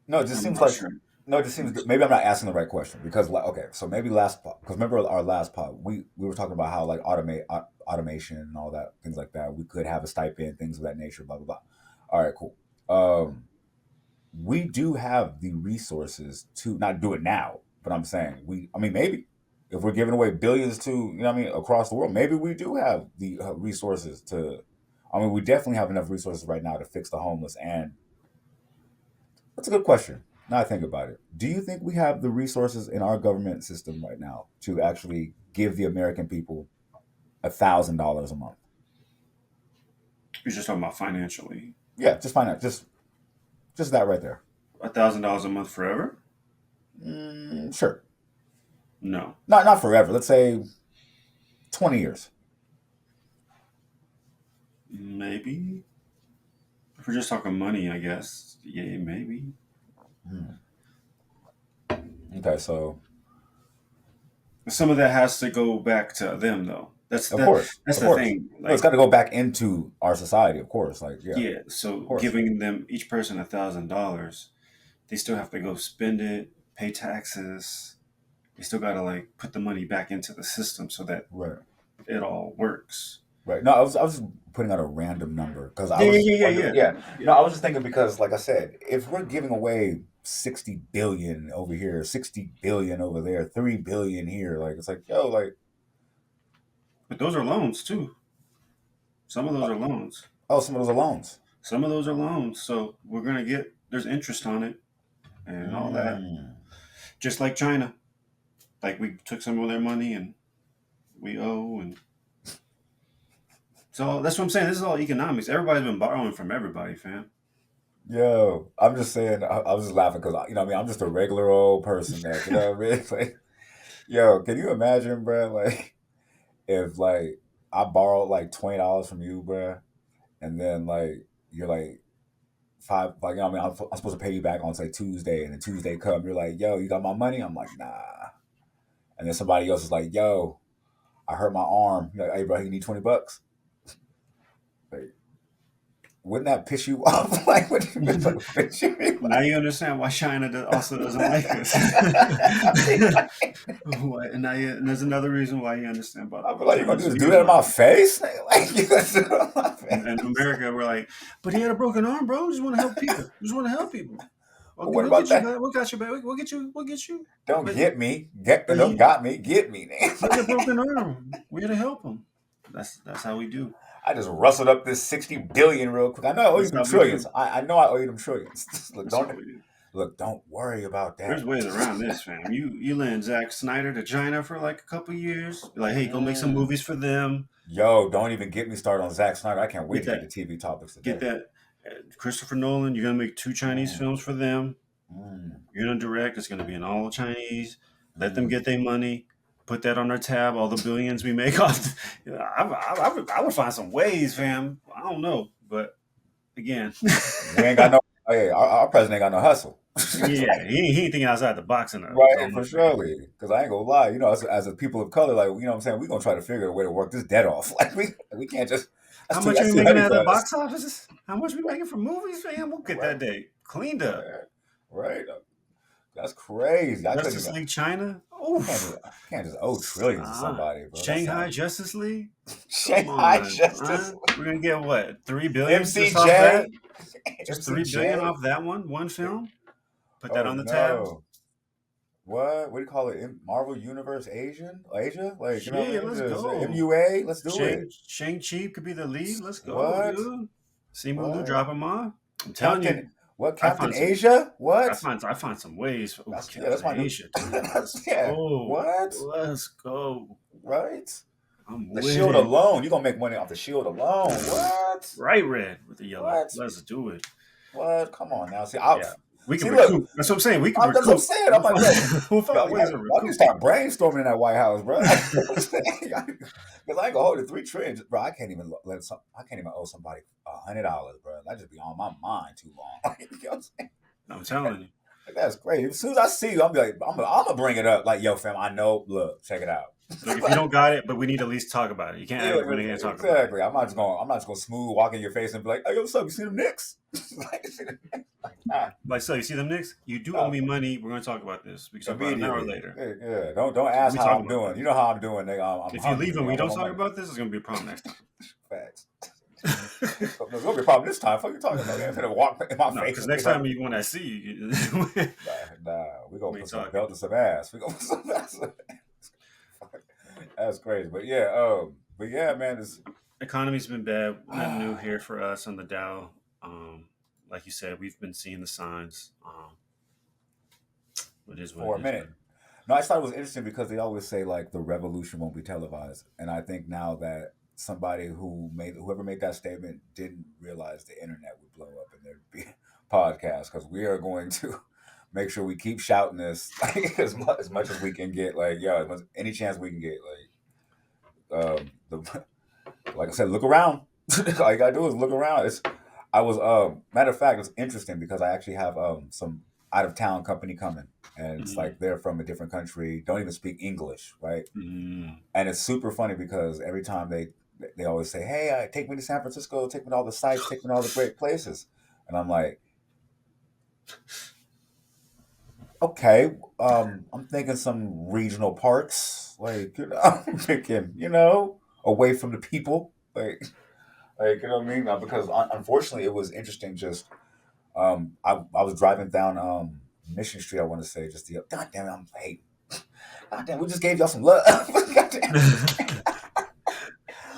No, it just I'm seems not like sure. no, it just seems maybe I'm not asking the right question because like okay, so maybe last because remember our last pod we were talking about how like automation and all that things like that we could have a stipend things of that nature blah blah blah. All right, cool. Um, we do have the resources to not do it now, but I'm saying I mean maybe if we're giving away billions to you know what I mean across the world, maybe we do have the resources to. I mean, we definitely have enough resources right now to fix the homeless and that's a good question. Now I think about it. Do you think we have the resources in our government system right now to actually give the American people $1,000 a month? You're just talking about financially. Yeah, just find out. Just that right there. $1,000 a month forever? Sure. No, Not forever. Let's say 20 years. maybe. If we're just talking money, I guess. Yeah, maybe. Hmm. Okay, so Some of that has to go back to them, though. That's of that. course, That's of the course. thing. No, it's Like, got to go back into our society, of course. Like, yeah, yeah. of So course. giving them each person $1,000, they still have to go spend it, pay taxes. They still got to like put the money back into the system so that Right. it all works. Right. No, I was just putting out a random number because I Yeah, was yeah, yeah, wondering. yeah, Yeah. yeah. No, I was just thinking because, like I said, if we're giving away 60 billion over here, 60 billion over there, 3 billion here, like it's like, yo, like, But those are loans too. Some of those uh, are loans. oh, some of those are loans. Some of those are loans. So we're gonna get there's interest on it and all that. Mm. Just like China. Like we took some of their money and we owe and so that's what I'm saying. This is all economics. Everybody's been borrowing from everybody, fam. Yo, I'm just saying, I was just laughing because, you know what I mean, I'm just a regular old person that, you know what I mean? Like, yo, can you imagine, bro, like, if, like, I borrowed, like, $20 from you, bro, and then, like, you're, like, five, like, you know what I mean, I'm supposed to pay you back on, say, Tuesday, and then Tuesday come, you're like, yo, you got my money? I'm like, nah. And then somebody else is like, yo, I hurt my arm. You're like, hey, bro, you need $20? Like, wouldn't that piss you off? Like, would you, would you, Now you understand why China also doesn't like us. And now and there's another reason why you understand about I feel like you're gonna China's just do views that in on my it. face. Like you gonna do it in my In face. America, we're like, but he had a broken arm, bro. Just want to help people. Just want to help people. But Okay, what we'll about get you that? back. We'll got you back. We'll get you. We'll get you. Don't But get me. Get but don't got me. Get me, man. he had a broken arm. We're here to help him. That's how we do. I just rustled up this 60 billion real quick. I know I owe you That's them how we trillions. do. I know I owe you them trillions. That's how we do. Don't worry about There's that. ways around this, fam. You lend Zack Snyder to China for like a couple years. Like, hey, go make some Mm. movies for them. Yo, don't even get me started on Zack Snyder. I can't wait Get to get to that. TV topics Get today. that. Christopher Nolan. You're gonna make two Chinese Mm. films for them. Mm. You're gonna direct. It's gonna be in all Chinese. Let them Mm. get their money. Put that on their tab. All the billions we make off. I would find some ways, fam. I don't know, but again, We ain't got no. Hey, our president ain't got no hustle. yeah, Like, he ain't thinking outside the box enough. Is all right, I'm for saying. surely. Because I ain't gonna lie, you know, as a people of color, like you know what I'm saying, we gonna try to figure a way to work this debt off. Like we can't just How much are that's we too making heavy at the for us. box offices? How much we making for movies, fam? We'll get Right, that day cleaned up. right, right. That's crazy. I couldn't Justice even. League China. I Oof. can't just owe trillions to somebody, bro. That Shanghai sounds Justice League. Come Shanghai on, Justice man. We're gonna get what 3 billion just off that? MCJ Just 3 billion MCJ. off that one film. Put that Oh on the tab. no. What do you call it? Marvel Universe Asia? Like, you know what I Shit, mean? let's Just go. MUA, let's do it. Shang Chi could be the lead. Let's go, What? dude. Simu Liu, What? drop him off. I'm telling you, Captain what I Captain find some. Asia? What? I find some ways. For, ooh, That's Captain my new Asia, dude. Let's yeah. go. What? Let's go. Right? I'm The with shield it. alone. You're gonna make money off the shield alone. What? Bright red with the yellow. What? Let's do it. What? Come on now. See, I Yeah, we can see. Look, recoup. That's what I'm saying. We can that's what I'm recoup. saying. I'm like, yo, We'll find ways to y'all need to recoup. start brainstorming in that White House, bro. Because I ain't gonna hold it 3 trillion, bro. I can't even I can't even owe somebody $100, bro. That just be on my mind too long. You know what I'm saying? I'm telling you. Like, that's great. As soon as I see you, I'm be like, I'm gonna bring it up. Like, yo, fam, I know. Look, check it out. Look, if you don't got it, but we need to at least talk about it. You can't Yeah, act like we're not going to talk about it. exactly. I'm not just gonna smooth walk in your face and be like, hey, yo, what's up? You see them Knicks? Like, you see them Knicks? Like, nah, Like, so you see them Knicks? You do owe nah, me money. We're going to talk about this. We can talk about it an hour immediately. later. Yeah, yeah. Don't ask We how talk I'm about doing. You this. know how I'm doing, nigga. I'm If you hungry, leave and nigga. we I don't want my talk money. about this, it's going to be a problem next Facts. time. There's gonna be a problem this time. Fuck you talking about? You're gonna walk in my No, face because and be next like, time when I see you, nah, we gonna we ain't put some talking. belt to some ass. We gonna put some ass. That's crazy. But yeah, man, it's Economy's been bad. Nothing new here for us on the Dow. Like you said, we've been seeing the signs. It is what for it a is, minute. man. No, I thought it was interesting because they always say like the revolution won't be televised, and I think now that whoever made that statement didn't realize the internet would blow up and there'd be podcasts because we are going to make sure we keep shouting this like, as much as we can get. Like, yeah, any chance we can get. Like I said, look around. All you gotta do is look around. I was matter of fact, it's interesting because I actually have some out of town company coming, and it's Mm-hmm. like they're from a different country, don't even speak English, right? Mm-hmm. And it's super funny because every time they always say, "Hey, take me to San Francisco, take me to all the sites, take me to all the great places," and I'm like, okay, I'm thinking some regional parks, like I'm thinking, away from the people, like you know what I mean? Because unfortunately, it was interesting. Just I was driving down Mission Street. I want to say just the God damn it, I'm hey, God damn, we just gave y'all some love. God damn.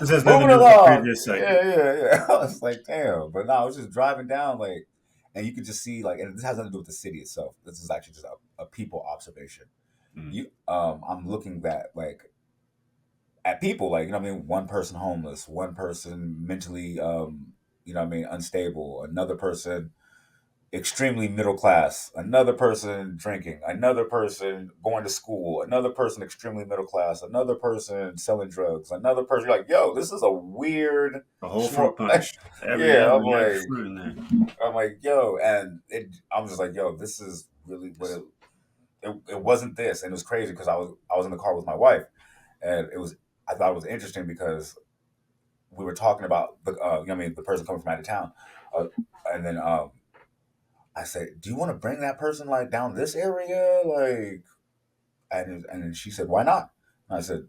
This has nothing Moving to do with the along. previous segment. Yeah. I was like, damn. But no, I was just driving down, like, and you could just see, like, and this has nothing to do with the city itself. This is actually just a people observation. Mm. I'm looking at people, like, you know what I mean? One person homeless, one person mentally, you know what I mean, unstable, another person, extremely middle class, another person drinking, another person going to school, another person extremely middle class, another person selling drugs, another person. You're like, yo, this is a weird The whole small. fruit punch. Every Yeah, every fruit in there. I'm like, yo, and I'm just like, yo, this is really what it wasn't this, and it was crazy because I was in the car with my wife, and it was I thought it was interesting because we were talking about the I mean the person coming from out of town, uh, and then I said, "Do you want to bring that person like down this area?" Like, and then she said, "Why not?" And I said,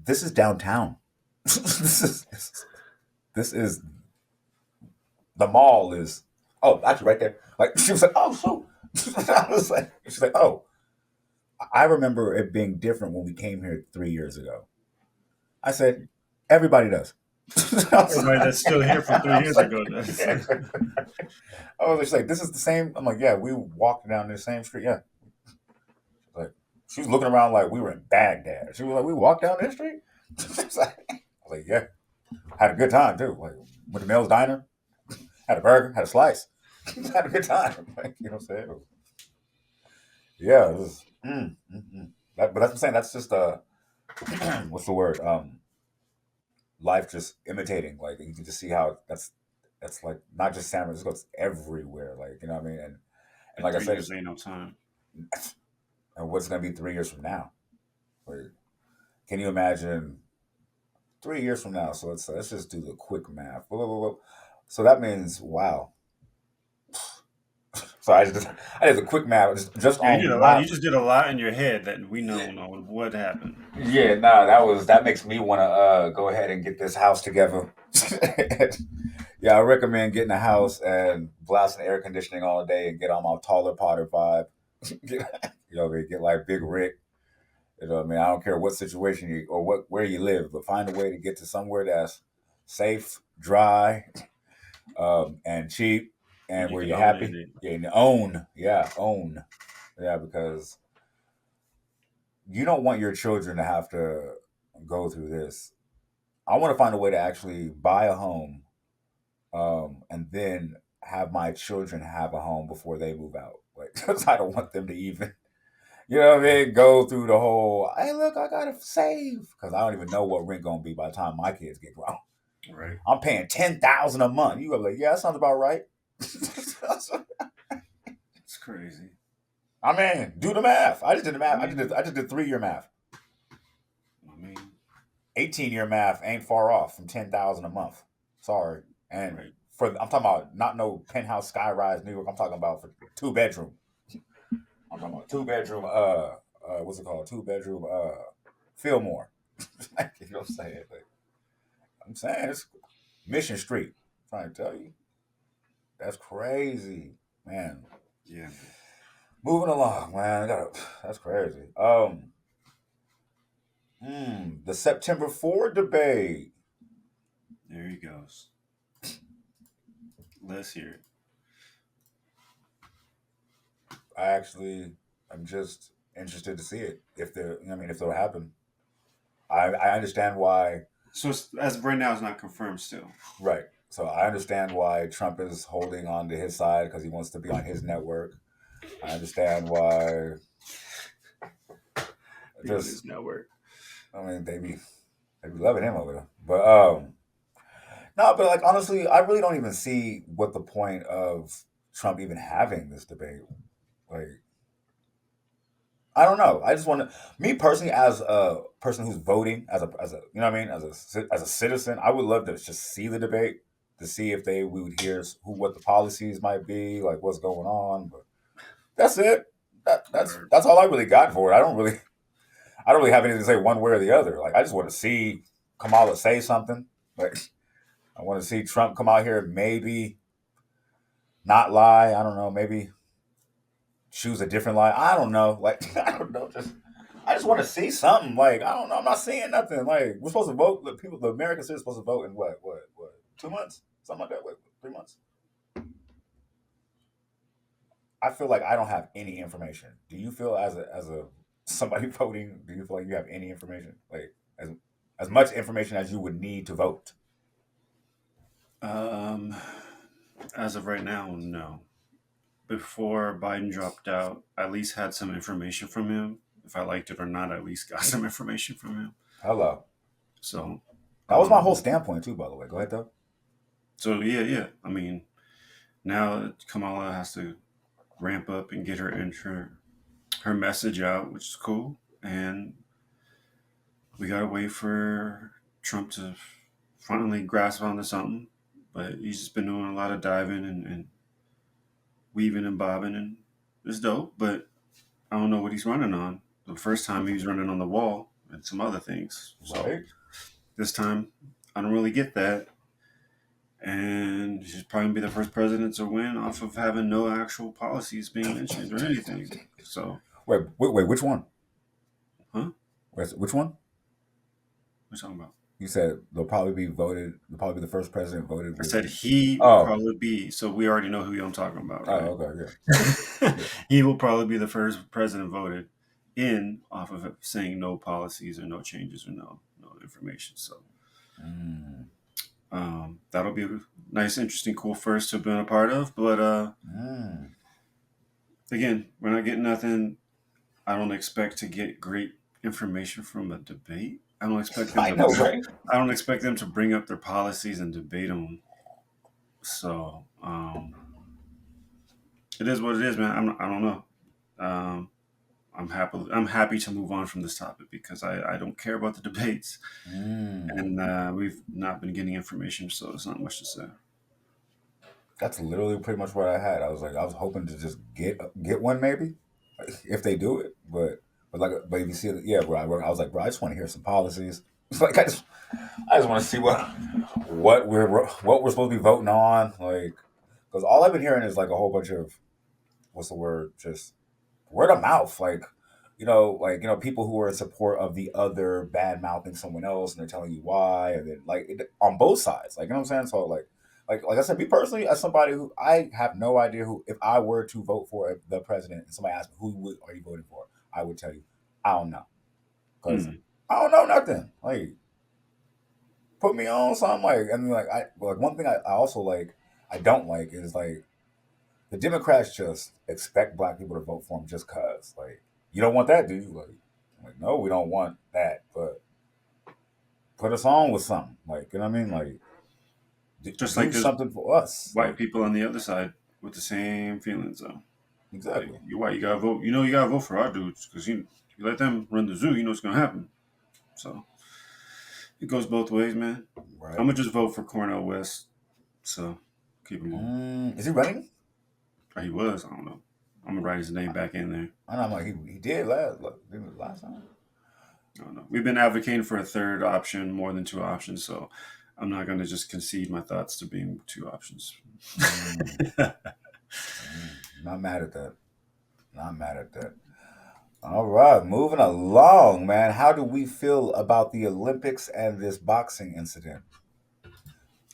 "This is downtown. This is the mall is. Oh, actually, right there. Like she was like, oh, so I was like, she's like, oh, I remember it being different when we came here 3 years ago. I said, everybody does. I was Everybody that's like, still here from three I was years like, ago does. yeah. I was just like, this is the same. I'm like, yeah, we walked down the same street. Yeah, like she was looking around like we were in Baghdad. She was like, we walked down this street. I was like, yeah, had a good time too. Like went to Mel's Diner, had a burger, had a slice, had a good time. Like, you know what I'm saying? Yeah, it was, but that's what I'm saying. That's just what's the word? Life just imitating. Like you can just see how that's like not just San Francisco, it's everywhere. Like you know what I mean? And And like I three said, years ain't no time. and what's gonna be 3 years from now? Like, can you imagine 3 years from now? So let's just do the quick math. Blah, blah, blah, blah. So that means wow. So I did the quick math just Yeah, you did on a lot. my You just did a lot in your head that we don't know what happened. yeah, no, that makes me want to go ahead and get this house together. Yeah, I recommend getting a house and blasting air conditioning all day and get on my taller Potter vibe. You know, get like Big Rick. You know what I mean? I don't care what situation you or where you live, but find a way to get to somewhere that's safe, dry, and cheap, And and you where can you're own it. happy. Yeah, and own. Yeah, because you don't want your children to have to go through this. I want to find a way to actually buy a home, and then have my children have a home before they move out. Like, because I don't want them to even, you know what I mean, go through the whole. Hey, look, I gotta save because I don't even know what rent gonna be by the time my kids get grown. Right. I'm paying 10,000 a month. You go like, yeah, that sounds about right. It's crazy. I mean, do the math. I just did the I math. mean, I just did 3 year math. I mean, 18-year math ain't far off from 10,000 a month. Sorry, and right. I'm talking about not no penthouse skyrise New York. I'm talking about for 2 bedroom. I'm talking about 2 bedroom. What's it called? 2 bedroom. Fillmore. You know what I'm saying? Like, I'm saying it's Mission Street. I'm trying to tell you, that's crazy, man. Yeah. Moving along, man. That's crazy. The September 4 debate. There he goes. Let's hear it. I actually, I'm just interested to see it if there. I mean, if it'll happen. I understand why. So as of right now, it's not confirmed still. Right. So I understand why Trump is holding on to his side because he wants to be on his network. I understand why. Be on Just, his network. I mean, they be loving him over there. But no, but like honestly, I really don't even see what the point of Trump even having this debate. Like, I don't know. I just want to, me personally, as a person who's voting, as a you know what I mean, as a citizen, I would love to just see the debate to see if we would hear what the policies might be, like what's going on. But that's it. Word. That's all I really got for it. I don't really have anything to say one way or the other. Like I just want to see Kamala say something. Like I want to see Trump come out here, and maybe not lie. I don't know. Maybe choose a different lie. I don't know. Like I don't know. I just want to see something. Like I don't know. I'm not seeing nothing. Like we're supposed to vote. The Americans are supposed to vote in what 2 months, something like that. Wait, 3 months. I feel like I don't have any information. Do you feel as a somebody voting? Do you feel like you have any information? Like as much information as you would need to vote? Um, As of right now, no. Before Biden dropped out, I at least had some information from him. If I liked it or not, I at least got some information from him. Hello. So, That was my whole um, standpoint too, by the way. Go ahead though. so yeah, yeah. I mean, now Kamala has to ramp up and get her message out, which is cool. And we gotta wait for Trump to finally grasp onto something. But he's just been doing a lot of diving and weaving and bobbing, and it's dope. But I don't know what he's running on. The first time he was running on the wall and some other things. So Right. this time I don't really get that. And he's probably be the first president to win off of having no actual policies being mentioned or anything. So, Wait. Which one? huh? Which one? What are you talking about? You said they'll probably be voted. They'll probably be the first president voted I with. said he will Oh. probably be. So we already know who I'm talking about, Oh. right? Okay. Yeah. Yeah. He will probably be the first president voted in off of saying no policies or no changes or no information. So Mm. that'll be a nice, interesting, cool first to have been a part of. But Mm. again, we're not getting nothing. I don't expect to get great information from a debate. I know, right? I don't expect them to bring up their policies and debate them. So it is what it is, man. I don't know. Um, I'm happy to move on from this topic because I don't care about the debates, Mm. and we've not been getting information, so it's not much to say. That's literally pretty much what I had. I was hoping to just get one maybe, if they do it. But if you see it, yeah, bro. I was like, bro, I just want to hear some policies. It's like I just want to see what we're supposed to be voting on. Like, because all I've been hearing is like a whole bunch of what's the word? Just word of mouth. People who are in support of the other bad mouthing someone else, and they're telling you why, and then on both sides. Like, you know what I'm saying? So like I said, me personally, as somebody who I have no idea who, if I were to vote for the president, and somebody asked me are you voting for, I would tell you I don't know, because Mm. I don't know nothing. Like, put me on something, and one thing I also I don't like is like the Democrats just expect black people to vote for them just cause. Like, you don't want that, do you? No, we don't want that, but put us on with something. Like, you know what I mean? Like, Just like do there's something for us. white Like, people on the other side with the same feelings, though. Like exactly. you're white, you gotta vote. You know, you gotta vote for our dudes because you let them run the zoo. You know what's gonna happen. So it goes both ways, man. I'm Right. gonna just vote for Cornel West. So keep him on. Is he running? Or he was. I don't know. I'm gonna write his name back in there. I know. I'm like, he did last time. I don't know. We've been advocating for a third option more than two options, so I'm not gonna just concede my thoughts to being two options. Mm, not mad at that. Not mad at that. All right, moving along, man. How do we feel about the Olympics and this boxing incident?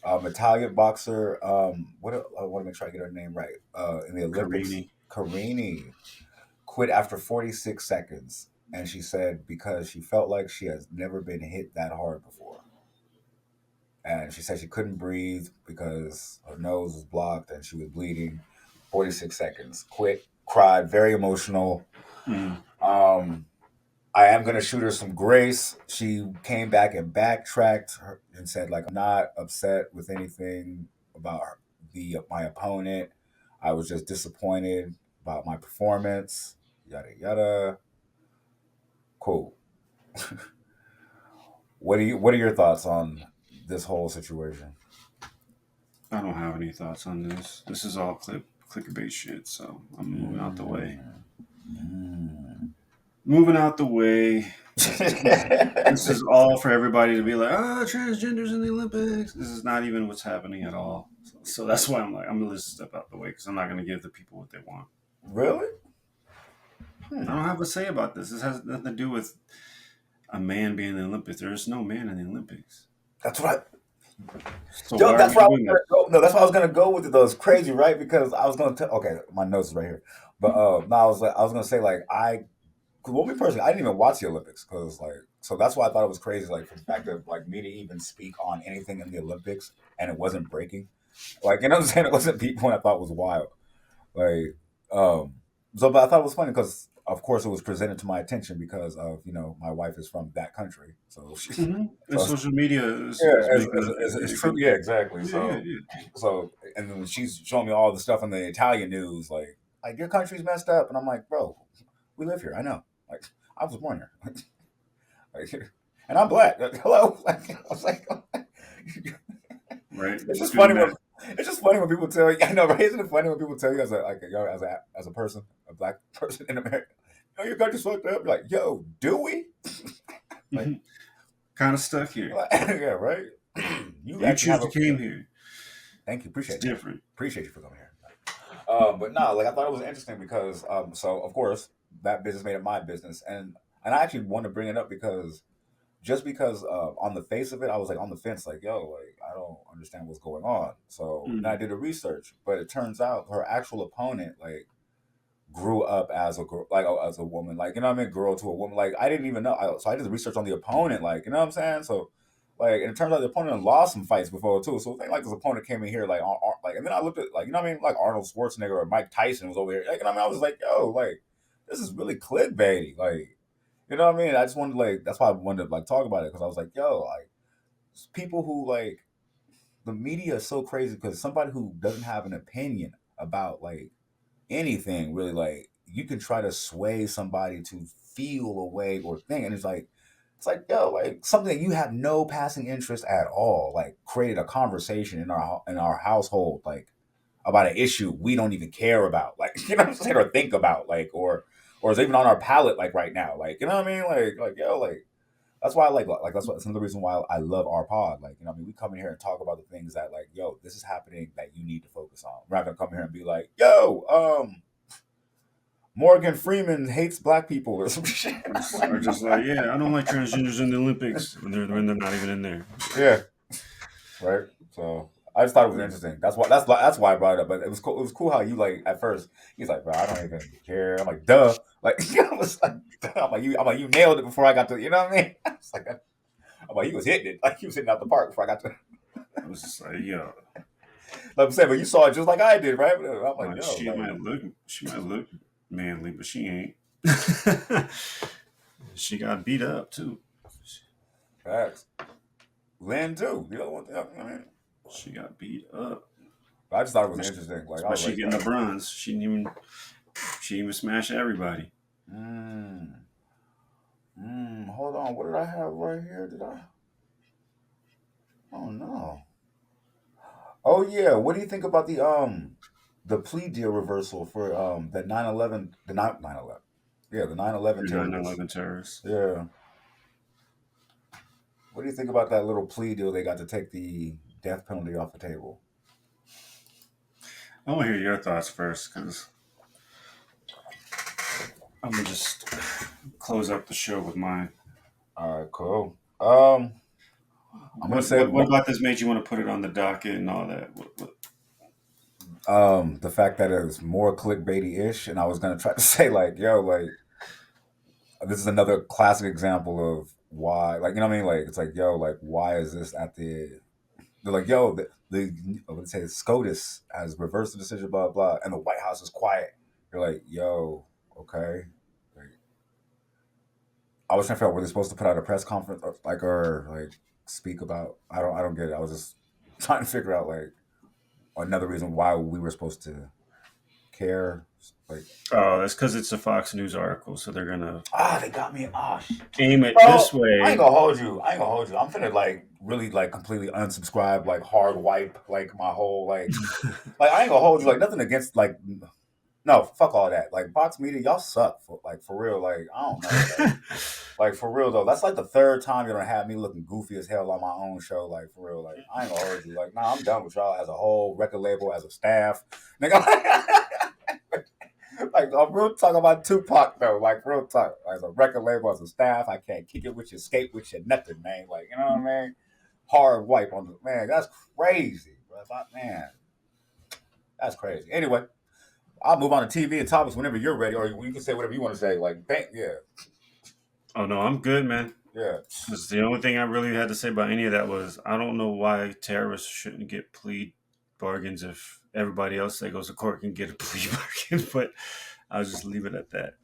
Italian boxer. I want to make sure I get her name right. In the Olympics, Carini. Carini quit after 46 seconds, and she said because she felt like she has never been hit that hard before, and she said she couldn't breathe because her nose was blocked and she was bleeding. 46 seconds. Quit. Cried. Very emotional. Mm. Um, I am gonna shoot her some grace. She came back and backtracked and said, like, I'm not upset with anything about the my opponent. I was just disappointed about my performance. Yada yada. Cool. What are your thoughts on this whole situation? I don't have any thoughts on this. This is all clickbait shit. So I'm moving out the way. Mm, mm. Moving out the way. This is all for everybody to be like, transgenders in the Olympics. This is not even what's happening at all. So that's why I'm gonna just step out the way because I'm not gonna give the people what they want. Really? I don't have a say about this. This has nothing to do with a man being in the Olympics. There is no man in the Olympics. That's what So Yo, why are that's we where I was doing gonna this? go. No, that's why I was gonna go with it. Though it's crazy, right? Because I was gonna tell. Okay, my notes is right here. But no, I was gonna say cause well, me personally, I didn't even watch the Olympics because so that's why I thought it was crazy. Like, for the fact of like me to even speak on anything in the Olympics and it wasn't breaking. Like, you know what I'm saying? It wasn't people I thought was wild. Like, um, so, but I thought it was funny because, of course, it was presented to my attention because of, my wife is from that country. So, And so social media yeah, is making it's it true. can, Yeah, exactly. yeah, yeah, yeah. And then when she's showing me all the stuff in the Italian news, like your country's messed up, and I'm like, bro, we live here. I know. Like, I was born here. Like, and I'm black. Like, hello. Like, I was like, Right. it's You just couldn't funny imagine. when people tell you. I know, right? Isn't it funny when people tell you as a person, a black person in America, your country's fucked up. You're like, yo, do we? Like, Kind of stuck here. yeah, right. You You actually choose have to a. came here. Thank you, It's appreciate that. different. Appreciate you for coming here. But no, like I thought it was interesting because so of course that business made it my business, and I actually want to bring it up because just because on the face of it, I was like on the fence, like yo, like I don't understand what's going on. So then I Mm. did a research, but it turns out her actual opponent like grew up as a girl, like as a woman, like you know what I mean, girl to a woman. Like I didn't even know. So I did the research on the opponent, like you know what I'm saying. So like, and it turns out the opponent lost some fights before too. So I think like this opponent came in here like like, and then I looked at like you know what I mean, like Arnold Schwarzenegger or Mike Tyson was over here. Like, you know what I mean, I was like, yo, like this is really clickbaity, like. You know what I mean? I just wanted to like that's why I wanted to like talk about it because I was like, yo, like people who like the media is so crazy because somebody who doesn't have an opinion about like anything really like you can try to sway somebody to feel a way or think and it's like yo like something that you have no passing interest at all like created a conversation in our household like about an issue we don't even care about like you know what I'm saying or think about like or is even on our palate like right now like you know what I mean like yo like that's why I that's another reason why I love our pod. Like, you know, what I mean, we come in here and talk about the things that, like, yo, this is happening that you need to focus on. We're not gonna come here and be like, yo, Morgan Freeman hates black people or some shit. Or just like, yeah, I don't like transgenders in the Olympics when they're not even in there. Yeah, right. So I just thought it was interesting. That's why I brought it up. But it was cool. It was cool how you like at first. He's like, bro, I don't even care. I'm like, duh. Like I was like, duh. I'm like, you nailed it before I got to. You know what I mean? I was like, I'm like, he was hitting it. Like he was hitting out the park before I got to. I was just like, yo, Like I'm saying, but you saw it just like I did, right? I'm like, like yo, like she might look manly, but she ain't. She got beat up too. facts. Lynn too. The other one. I mean, She got beat up. I just thought it was interesting. Like I But was she like, getting the bronze. She didn't even smash everybody. mm, hold on. What did I have right here? Did I? Oh no. Oh yeah. What do you think about the plea deal reversal for the 9/11 the not 9/11 yeah the 9/11 You're terrorists 9/11 terrorists. yeah. What do you think about that little plea deal? They got to take the death penalty off the table. I want to hear your thoughts first because I'm gonna just close up the show with mine. All right, cool. I'm gonna What say what what about this made you want to put it on the docket and all that? the fact that it was more clickbaity ish, and I was gonna try to say like, yo, like this is another classic example of why, like, you know what I mean? Like, it's like, yo, like, why is this at the? They're like, yo, I would say SCOTUS has reversed the decision, blah blah, and the White House is quiet. You're like, yo, okay. Like, I was trying to figure out were they supposed to put out a press conference or like speak about? I don't get it. I was just trying to figure out like another reason why we were supposed to care. Like, Oh, that's because it's a Fox News article, so they're gonna they got me. Oh, aim it bro, this way. I ain't gonna hold you. I'm finna like really like completely unsubscribe, like hard wipe, like my whole like I ain't gonna hold you. Like nothing against like no, fuck all that. Like Fox Media, y'all suck for real. Like I don't know. Like for real though, that's like the third time you're gonna have me looking goofy as hell on my own show. Like for real, like I ain't gonna hold you. Like nah, I'm done with y'all as a whole record label, as a staff. Nigga, like I'm real talk about Tupac though. Like real talk as a record label, as a staff, I can't kick it with you, skate with you, nothing, man. Like you know what I mean? Hard wipe on the man. That's crazy, bro. Man, that's crazy. Anyway, I'll move on to TV and topics whenever you're ready, or you can say whatever you want to say. Like, yeah, Oh no, I'm good, man. yeah. Because the only thing I really had to say about any of that was I don't know why terrorists shouldn't get plead bargains if everybody else that goes to court can get a plea bargain. But I'll just leave it at that.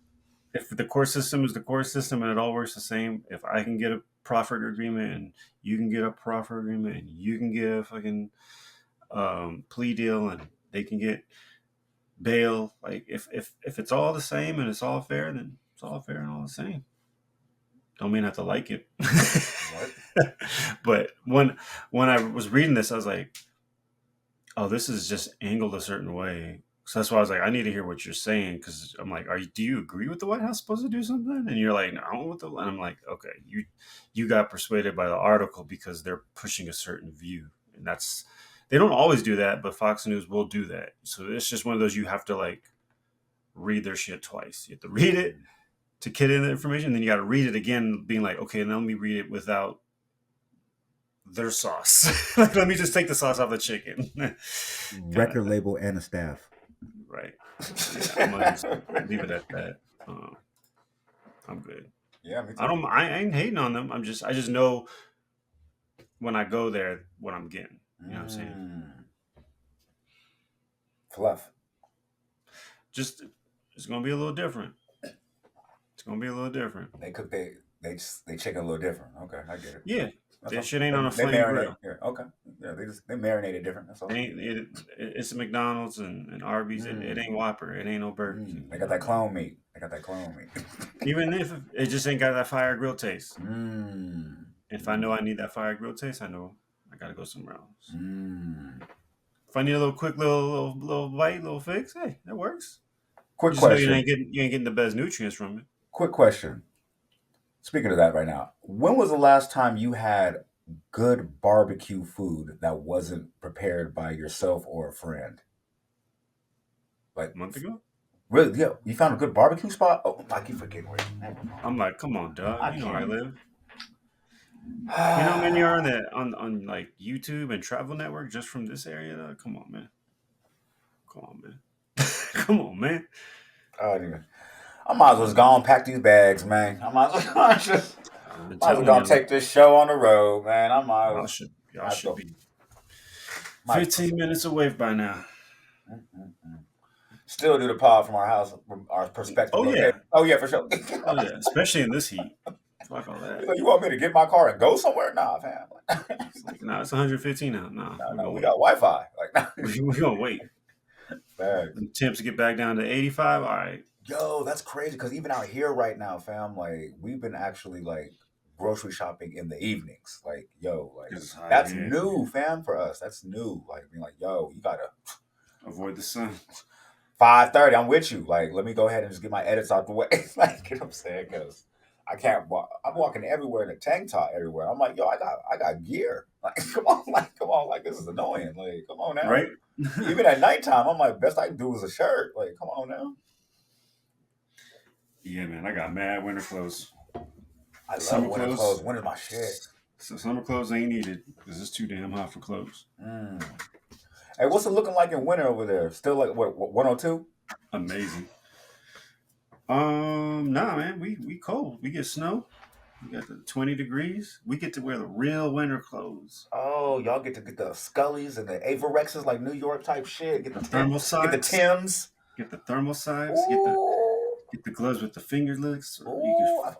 If the court system is the court system and it all works the same, if I can get a proffered agreement and you can get a proffered agreement and you can get a fucking plea deal and they can get bail, like if it's all the same and it's all fair, then it's all fair and all the same. Don't mean I have to like it. But when I was reading this, I was like, oh, this is just angled a certain way. So that's why I was like, I need to hear what you're saying, because I'm like, do you agree with the White House supposed to do something? And you're like, no, with the, and I'm like, okay, you got persuaded by the article because they're pushing a certain view, and that's, they don't always do that, but Fox News will do that. So it's just one of those, you have to like read their shit twice. You have to read it to get in the information, then you got to read it again, being like, okay, now let me read it without their sauce. Like, let me just take the sauce off the chicken. Record label and a staff. Right. Yeah, I'm gonna just leave it at that. I'm good. Yeah, me too. I ain't hating on them. I just know when I go there what I'm getting. You know what I'm saying? Fluff. Just, it's gonna be a little different. It's gonna be a little different. They cook they chicken a little different. Okay, I get it. Yeah. That's That shit ain't on a flame grill. Yeah, okay. Yeah, they marinate it different. That's all. It's a McDonald's and Arby's. It ain't Whopper. It ain't no Burger King. They got that clone meat. Even if it just ain't got that fire grill taste. If I know I need that fire grill taste, I know I gotta go somewhere else. If I need a little quick little bite, little fix, hey, that works. Quick question. You ain't getting the best nutrients from it. Quick question. Speaking of that right now, when was the last time you had good barbecue food that wasn't prepared by yourself or a friend? Like a month ago? Really? Yeah. You found a good barbecue spot? Oh, I keep forgetting where. I'm like, come on, dog. You know where I live. You know how many are on like YouTube and Travel Network just from this area? Dog? Come on, man. Come on, man. I might as well just go and pack these bags, man. I might as well go take this show on the road, man. I might as well. Y'all should be 15 minutes away by now. Still do the pod from our house, from our perspective. Oh, okay? Yeah. Oh, yeah, for sure. Oh, yeah. Especially in this heat. Fuck all that. You want me to get my car and go somewhere? Nah, fam. It's 115 out. No, we got Wi-Fi. We're going to wait. Temps to get back down to 85. All right. Yo, that's crazy, because even out here right now, fam, like, we've been actually, like, grocery shopping in the evenings. Like, yo, like, that's new, fam, for us. That's new. Like, being like, yo, you gotta avoid the sun. 5:30, I'm with you. Like, let me go ahead and just get my edits out the way. Like, you know what I'm saying? Because I can't walk. I'm walking everywhere in a tank top everywhere. I'm like, yo, I got gear. Like, come on, like, this is annoying. Like, come on now. Right? Even at nighttime, I'm like, best I can do is a shirt. Like, come on now. Yeah, man, I got mad winter clothes. I love winter clothes. Winter's my shit. So summer clothes ain't needed because it's too damn hot for clothes. Hey, what's it looking like in winter over there? Still like what 102? Amazing. Nah, man, we cold. We get snow. We got the 20 degrees. We get to wear the real winter clothes. Oh, y'all get to get the Scullys and the Avorexes, like New York type shit. Get the thermal sides. Get the Tims. Get the thermal sides. Get the gloves with the finger licks.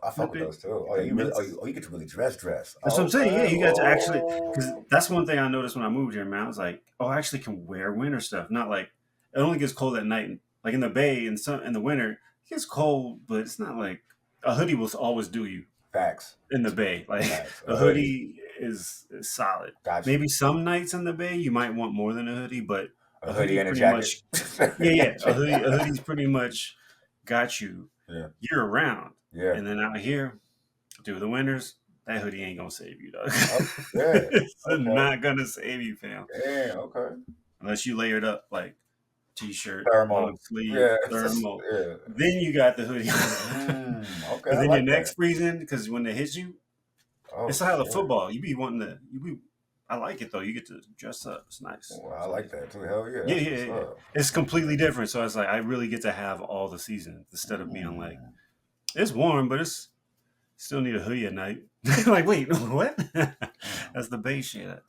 I fuck with those too. Oh, yeah, you get to really dress. That's what I'm saying. Yeah, you got to actually, because that's one thing I noticed when I moved here, man. I was like, oh, I actually can wear winter stuff. Not like, it only gets cold at night. Like in the Bay in the winter, it gets cold, but it's not like, a hoodie will always do you. Facts. In the Bay. Like, a hoodie is solid. Gotcha. Maybe some nights in the Bay, you might want more than a hoodie, but a hoodie and a jacket. A hoodie's pretty much got you year round. Yeah. And then out here, through the winters, that hoodie ain't gonna save you, dog. It's not gonna save you, fam. Yeah, okay. Unless you layered up like t-shirt, thermal, long sleeve, thermal. Yeah. Then you got the hoodie. Okay. And then your neck's freezing because when they hit you, it's how the football. You be wanting to. I like it though. You get to dress up. It's nice. Well, I like that too. Hell yeah. Yeah. It's completely different. So it's like I really get to have all the seasons instead of being like, it's warm, but it's still need a hoodie at night. Like, wait, what? That's the Bay shit.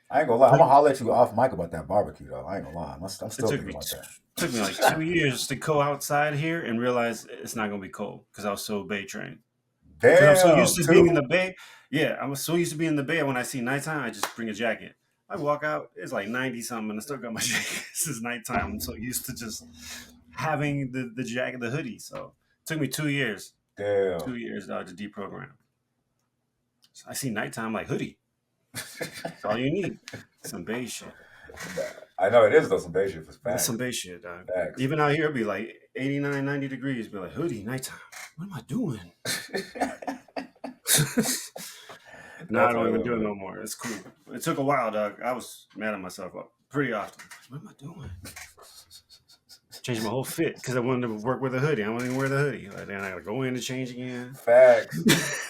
I ain't gonna lie. I'm Took- gonna holler at you off mic about that barbecue though. I ain't gonna lie. I'm It still took thinking me about that. took me like 2 years to go outside here and realize it's not gonna be cold because I was so bay trained. Because I'm so used Damn, to being in the too. bay. Yeah, I'm so used to being in the bay. When I see nighttime, I just bring a jacket. I walk out, it's like 90 something, and I still got my jacket. This is nighttime. I'm so used to just having the jacket, the hoodie. So it took me 2 years, Damn. 2 years to deprogram. So I see nighttime like hoodie. That's all you need. Some bay shit. I know it is though. Some bad shit for That's facts. some bay shit, dog. Facts. Even out here, it'd be like 89, 90 degrees. Be like, hoodie, nighttime. What am I doing? Now I That's don't even hella do it funny. no more. It's cool. It took a while, dog. I was mad at myself pretty often. What am I doing? Changed my whole fit because I wanted to work with a hoodie. I wanted to wear the hoodie. Like, then I gotta go in and change again. Facts.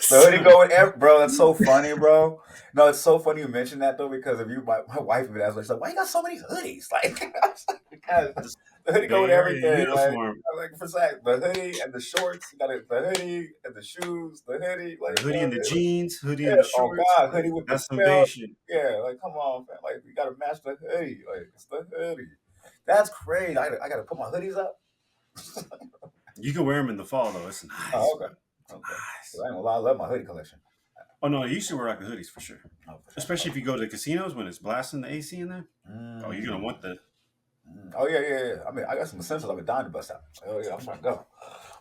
The hoodie going, bro. That's so funny, bro. No, it's so funny you mentioned that though because if you, my wife even asked me, she's like, "Why you got so many hoodies?" Like, I was like, because the hoodie go with They are in everything. uniform. Like for fact, the hoodie and the shorts. You got it, the hoodie and the shoes. The hoodie, like, The hoodie and the jeans, hoodie yeah. and the Oh shorts. God, Like, hoodie with the that's some bay belt. shit. Yeah, like come on, man. Like you gotta match the hoodie. Like it's the hoodie. That's crazy. I gotta put my hoodies up. You can wear them in the fall though. It's nice, Oh, bro. okay. It's Okay. nice. I ain't gonna lie, I love my hoodie collection. Oh no, you should wear like the hoodies for sure. Oh, for sure. Especially if you go to casinos when it's blasting the AC in there. Oh, you're gonna Mm. want the. Oh yeah. I mean, I got some essentials I've been dying to bust out. Oh yeah, I'm trying to go.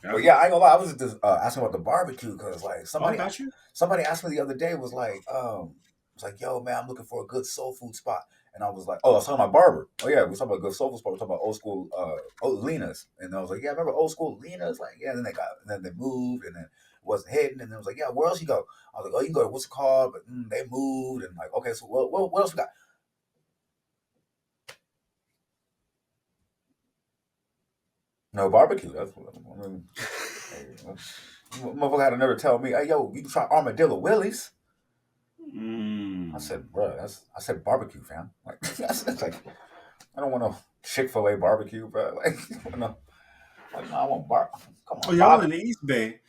Yeah. But yeah, I ain't gonna lie. I was just asking about the barbecue because like Oh, I got you. somebody asked me the other day was like, yo man, I'm looking for a good soul food spot, and I was like, oh, I was talking about barber. Oh yeah, we was talking about a good soul food spot. We are talking about old school old Lena's, and I was like, yeah, I remember old school Lena's. Like yeah, and then they moved, and then it wasn't hidden, and then it was like, yeah, where else you go? I was like, oh, you can go to what's it called, but they moved, and like okay, so what else we got? No barbecue. That's what I mean. Hey, motherfucker had to never tell me, hey, yo, you can try Armadillo Willie's. I said, bro, I said barbecue, fam. Like, that's like, I don't want no Chick-fil-A barbecue, bro. Like, no, like, no, I want come Oh, on, y'all in barbecue. the East Bay.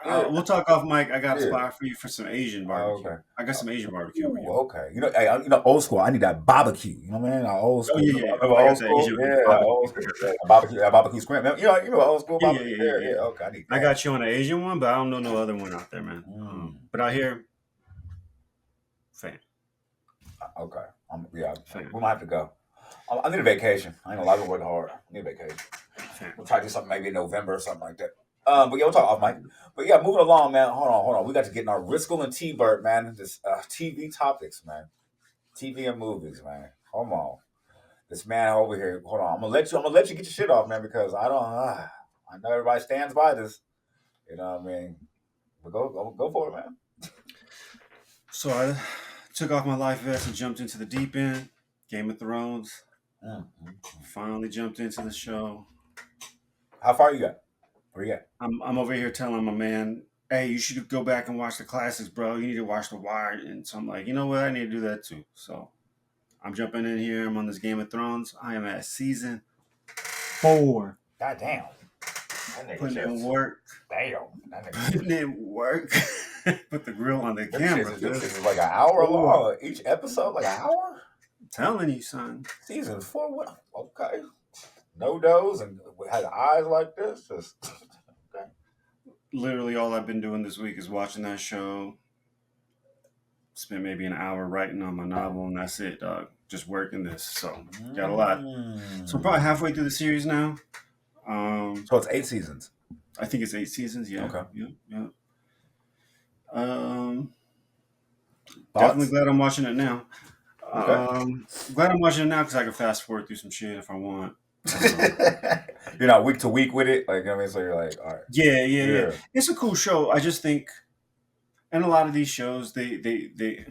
Yeah, We'll talk off mic. I got a yeah. spot for you for some Asian Oh, barbecue. okay. I got some Asian barbecue over Ooh, here. okay. You know, hey, old school. I need that barbecue. You know what I mean? Old Oh school. yeah, yeah. Remember I old got that school? Asian Yeah, old barbecue for school. sure. Yeah, that barbecue scrimp. You remember old school Yeah, yeah, barbecue? yeah, Yeah, yeah, yeah. yeah. Okay, I need I that. got you on an Asian one, but I don't know no other one out there, man. But out here, fan, Okay. Yeah, fan, we might have to go. I need a vacation. I ain't gonna lie, I've been working hard. I need a vacation. fan. We'll try to do something maybe in November or something like that. But yeah, we'll talk off mic. But yeah, moving along, man. Hold on. We got to get in our Riscal and T-Bird, man. This TV topics, man. TV and movies, man. Come on. This man over here. Hold on. I'm gonna let you get your shit off, man, because I don't. I know everybody stands by this. You know what I mean? But go for it, man. So I took off my life vest and jumped into the deep end. Game of Thrones. Mm-hmm. Finally jumped into the show. How far you got? Where you at? I'm over here telling my man, hey, you should go back and watch the classics, bro. You need to watch The Wire. And so I'm like, you know what? I need to do that too. So I'm jumping in here. I'm on this Game of Thrones. I am at season 4. God damn. That nigga Putting in just work. damn. That nigga Putting in work. Put the grill on the Them camera. shits Dude. is like an hour 4. long. Each episode, like an hour? I'm telling you, son. Season 4, what? Okay. No doze and had eyes like this. Just okay. Literally all I've been doing this week is watching that show. Spent maybe an hour writing on my novel, and that's it, dog. Just working this. So got a lot. So I'm probably halfway through the series now. So it's 8 seasons. I think it's 8 seasons. Yeah. Okay. Yeah. Definitely Thoughts? glad I'm watching it now. Okay. Glad I'm watching it now because I can fast forward through some shit if I want. You're not week to week with it, like you know what I mean. So you're like, all right. Yeah. It's a cool show. I just think, and a lot of these shows they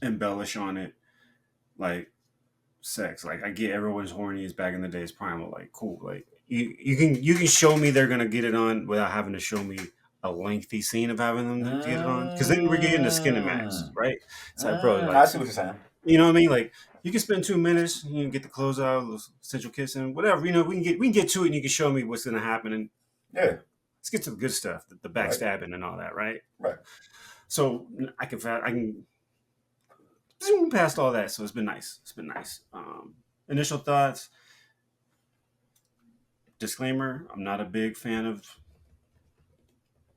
embellish on it, like sex. Like I get everyone's horny as back in the days primal. Like cool. Like you can show me they're gonna get it on without having to show me a lengthy scene of having them to get it on. Because then we're getting the skin and max, right? It's like, bro, I like see what you're saying. you know what I mean? Like you can spend 2 minutes, you can get the clothes out, essential kissing, whatever. You know, we can get to it, and you can show me what's gonna happen, and Yeah. let's get to the good stuff, the backstabbing and all that, right? Right. So I can zoom past all that. So it's been nice. It's been nice. Initial thoughts. Disclaimer: I'm not a big fan of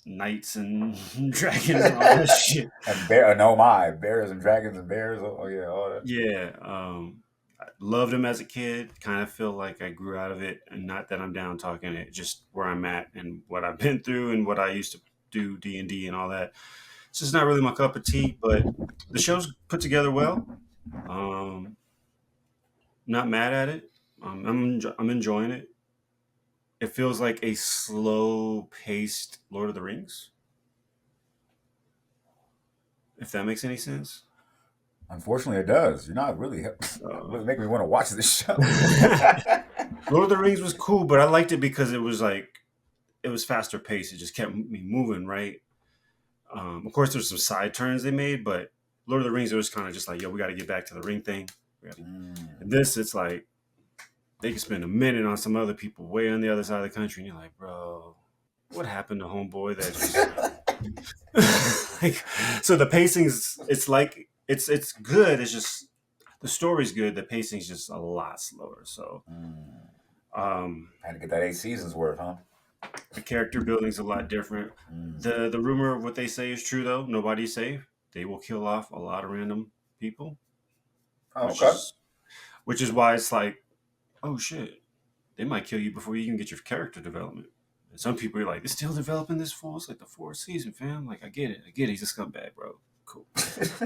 knights and dragons and all that shit. And bears and dragons and bears. Oh yeah, all that. Yeah, I loved him as a kid. Kind of feel like I grew out of it, and not that I'm down talking it, just where I'm at and what I've been through and what I used to do D&D and all that. It's just not really my cup of tea, but the show's put together well. Not mad at it. I'm enjoying it. It feels like a slow-paced Lord of the Rings, if that makes any sense. Unfortunately, it does. You're not really making me want to watch this show. Lord of the Rings was cool, but I liked it because it was faster paced. It just kept me moving, right? Of course, there's some side turns they made, but Lord of the Rings, it was kind of just like, yo, we got to get back to the ring thing. And this, it's like they can spend a minute on some other people way on the other side of the country, and you're like, bro, what happened to homeboy? That just like, so the pacing's, it's like it's good. It's just the story's good. The pacing's just a lot slower. So, had to get that 8 seasons worth, huh? The character building's a lot different. The rumor of what they say is true, though. Nobody's safe. They will kill off a lot of random people. Oh, okay. Which is why it's like, oh shit, they might kill you before you even get your character development. And some people are like, they're still developing this fool. It's like the 4th season, fam. Like, I get it. He's a scumbag, bro. Cool. He's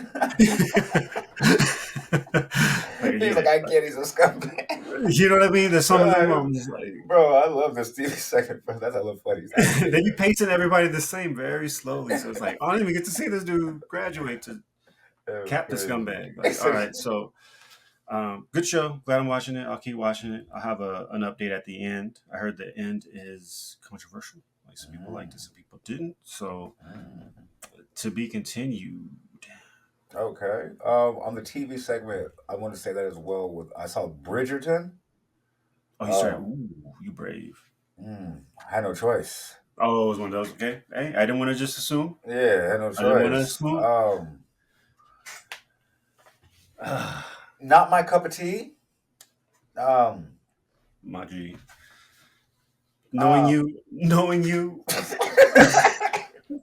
like, I get he's a scumbag. You know what I mean? There's some of them I'm just like, bro, I love this TV segment, bro. That's I love funny. They be pacing everybody the same very slowly. So it's like, I don't even get to see this dude graduate to cap the scumbag. Like, all right, so good show. Glad I'm watching it. I'll keep watching it. I'll have an update at the end. I heard the end is controversial. Like, some people liked it, some people didn't. So to be continued. Okay. On the TV segment, I want to say that as well. I saw Bridgerton. Oh, you started. Ooh, you brave. I had no choice. Oh, it was one of those. Okay. Hey, I didn't want to just assume. Yeah, I had no choice. I didn't want to assume. Not my cup of tea. My G. Knowing you,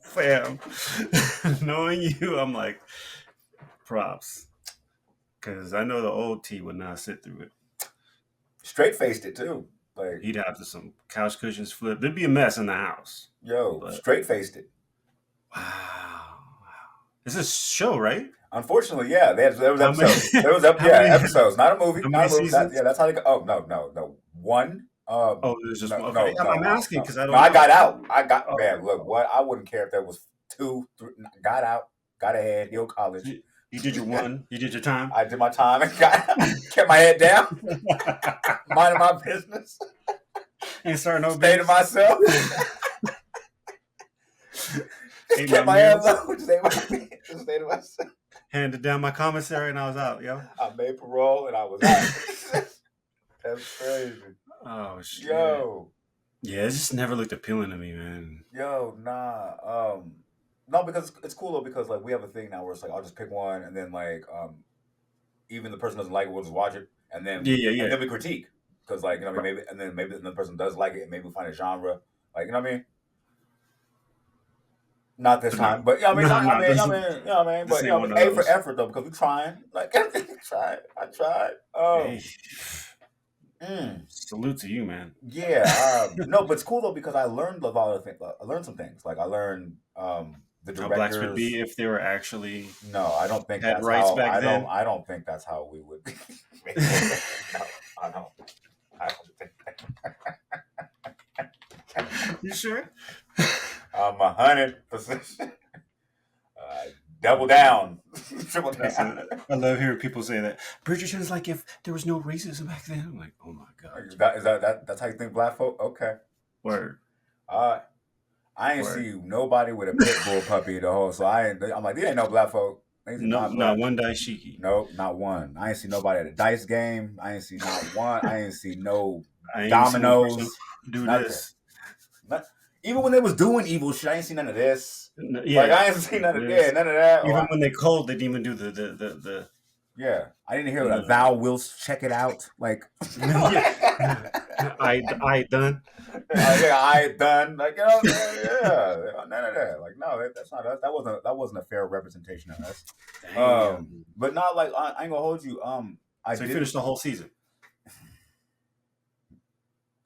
fam. Knowing you, I'm like, props. Because I know the old T would not sit through it. Straight faced it too. Like, he'd have to some couch cushions flip. There'd be a mess in the house. Straight faced it. Wow. It's a show, right? Unfortunately, yeah. There was episodes. Episodes, not a movie. Not a movie. That's how they go. Oh no. One. There's just one. Okay. I'm asking because I don't. I got out. Man. Look, what? I wouldn't care if there was 2, 3. Got out. Got ahead. Hill College. You did your one. You did your time. I did my time and kept my head down, minding my business. Ain't starting no stay to myself. Just kept my head low. Just stay to myself. Handed down my commissary and I was out. Yo, I made parole and I was out. That's crazy. Oh shit. Yo. Yeah, it just never looked appealing to me, man. Yo, nah. No, because it's cool though. Because like we have a thing now where it's like I'll just pick one, and then like even the person doesn't like it, we'll just watch it, and then and then we critique because like maybe another person does like it, and maybe we find a genre, like you know what I mean. Not this time, but I mean, but A for effort though, because we're trying. Like I tried. Salute to you, man. Yeah, no, but it's cool though because I learned a lot of things. I learned some things. Like I learned the directors. How blacks would be if they were actually. No, I don't think had that's rights how. Back then. I don't think that's how we would. No, I don't think. You sure? I'm 100%. Double down. Triple down. I love hearing people say that. Bridgerton is like if there was no racism back then. I'm like, oh my god. Is that's how you think black folk? Okay. Word. I ain't see nobody with a pit bull puppy the whole. So I'm like, there ain't no black folk. Not one daishiki. Nope, not one. I ain't see nobody at a dice game. I ain't see not one. I ain't see no dominoes. Do this. Even when they was doing evil shit, I ain't seen none of this. Yeah, like I ain't seen none of that. Even when they cold, they didn't even do the Yeah, I didn't hear that. No. Thou wilt check it out. Like, Yeah. I done. yeah, I done. Like, you know what I'm saying? Yeah, none of that. Like, no, that's not us. That wasn't a fair representation of us. Damn. But not like I ain't gonna hold you. I So you did finished the whole season.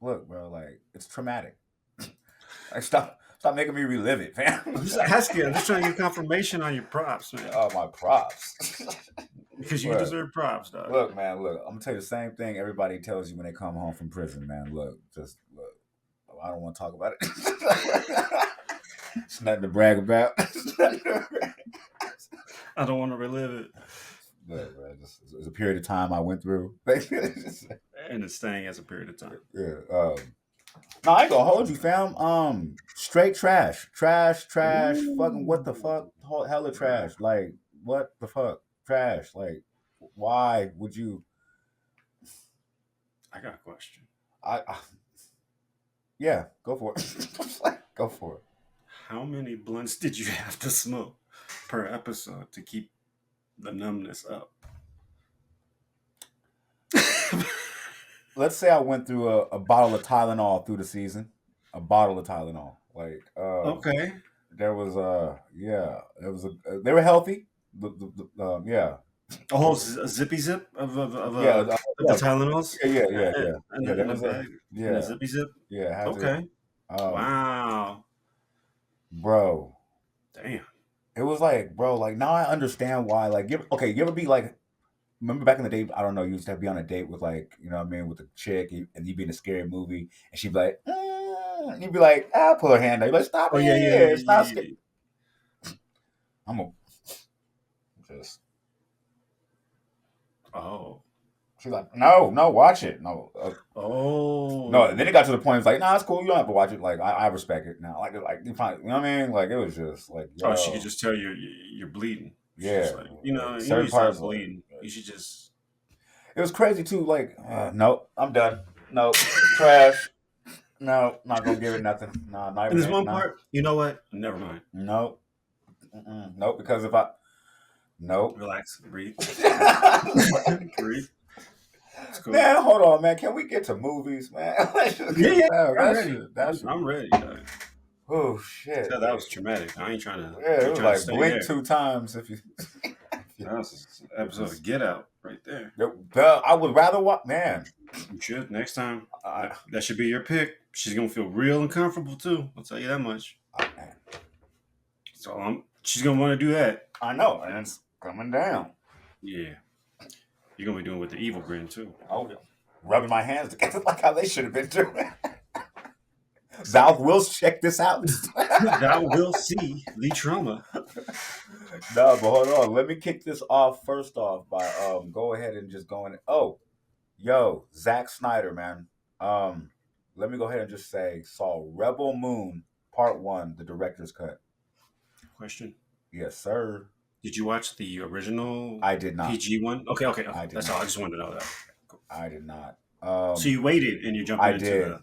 look, bro. Like, it's traumatic. Like, stop making me relive it, fam. I'm just asking. I'm just trying to get confirmation on your props, man. Oh, my props. Because you Look, deserve props, dog. look, man. Look, I'm gonna tell you the same thing everybody tells you when they come home from prison, man. Look, just look. I don't want to talk about it. It's nothing to brag about. I don't want to relive it. Look, bro, it's a period of time I went through. And it's staying as a period of time. Yeah. No, I ain't gonna hold you, fam. Straight trash. Fucking what the fuck? Hella trash. Like, what the fuck? Trash. Like, why would you? I got a question. Yeah, go for it. Go for it. How many blunts did you have to smoke per episode to keep the numbness up? Let's say I went through a bottle of Tylenol through the season. A bottle of Tylenol. Like, Okay. there was they were healthy. Yeah. A whole zippy zip of Yeah, the yeah, Tylenols? yeah. And Yeah, there a was bag? And a zippy zip? yeah, had to. Okay. Wow. Bro, Damn. it was like, bro, like now I understand why. Like, you ever be like, remember back in the day? I don't know, you used to be on a date with like, you know what I mean, with a chick, and you'd be in a scary movie, and she'd be like, and you'd be like, pull her hand, you're like, stop Oh, it, yeah. it's not scary. I'm a just. Oh. She's like, no, watch it, no. Oh. No, and then it got to the point. It's like, nah, it's cool. You don't have to watch it. Like, I respect it now. Like you find, you know what I mean? Like, it was just like, Oh, she yo, could just tell you're bleeding. She's yeah. just like, you Like, need certain to stop parts, bleeding. You should just. it was crazy too. Like, nope, I'm done. Nope, trash. No, not gonna give it nothing. No, not And even there's it. one No, part. You know what? Never mind. nope, nope. Because if I, nope. Relax. Breathe. Breathe. It's cool. Man, hold on, man. Can we get to movies, man? Yeah. I'm That ready. shit. That shit. I'm ready. Dog. Oh shit. That was traumatic. I ain't trying to. Yeah, it was like stay blink there. 2 times if you. That was an episode of Get Out right there. I would rather watch. Man, You should next time. That should be your pick. She's gonna feel real uncomfortable too. I'll tell you that much. man, So she's gonna want to do that. I know, and it's coming down. Yeah. You're gonna be doing it with the evil grin too. Oh, rubbing my hands together like how they should have been doing. Thou wilt check this out. Thou will see the trauma. No, but hold on. Let me kick this off first off by go ahead and just go in. Oh, yo, Zack Snyder, man. Let me go ahead and just say saw Rebel Moon Part 1, the director's cut. Question. Yes, sir. Did you watch the original? I did not. PG one. Okay. That's all. I not. just wanted to know that. Cool. I did not. So you waited and you're jumping I into did. the.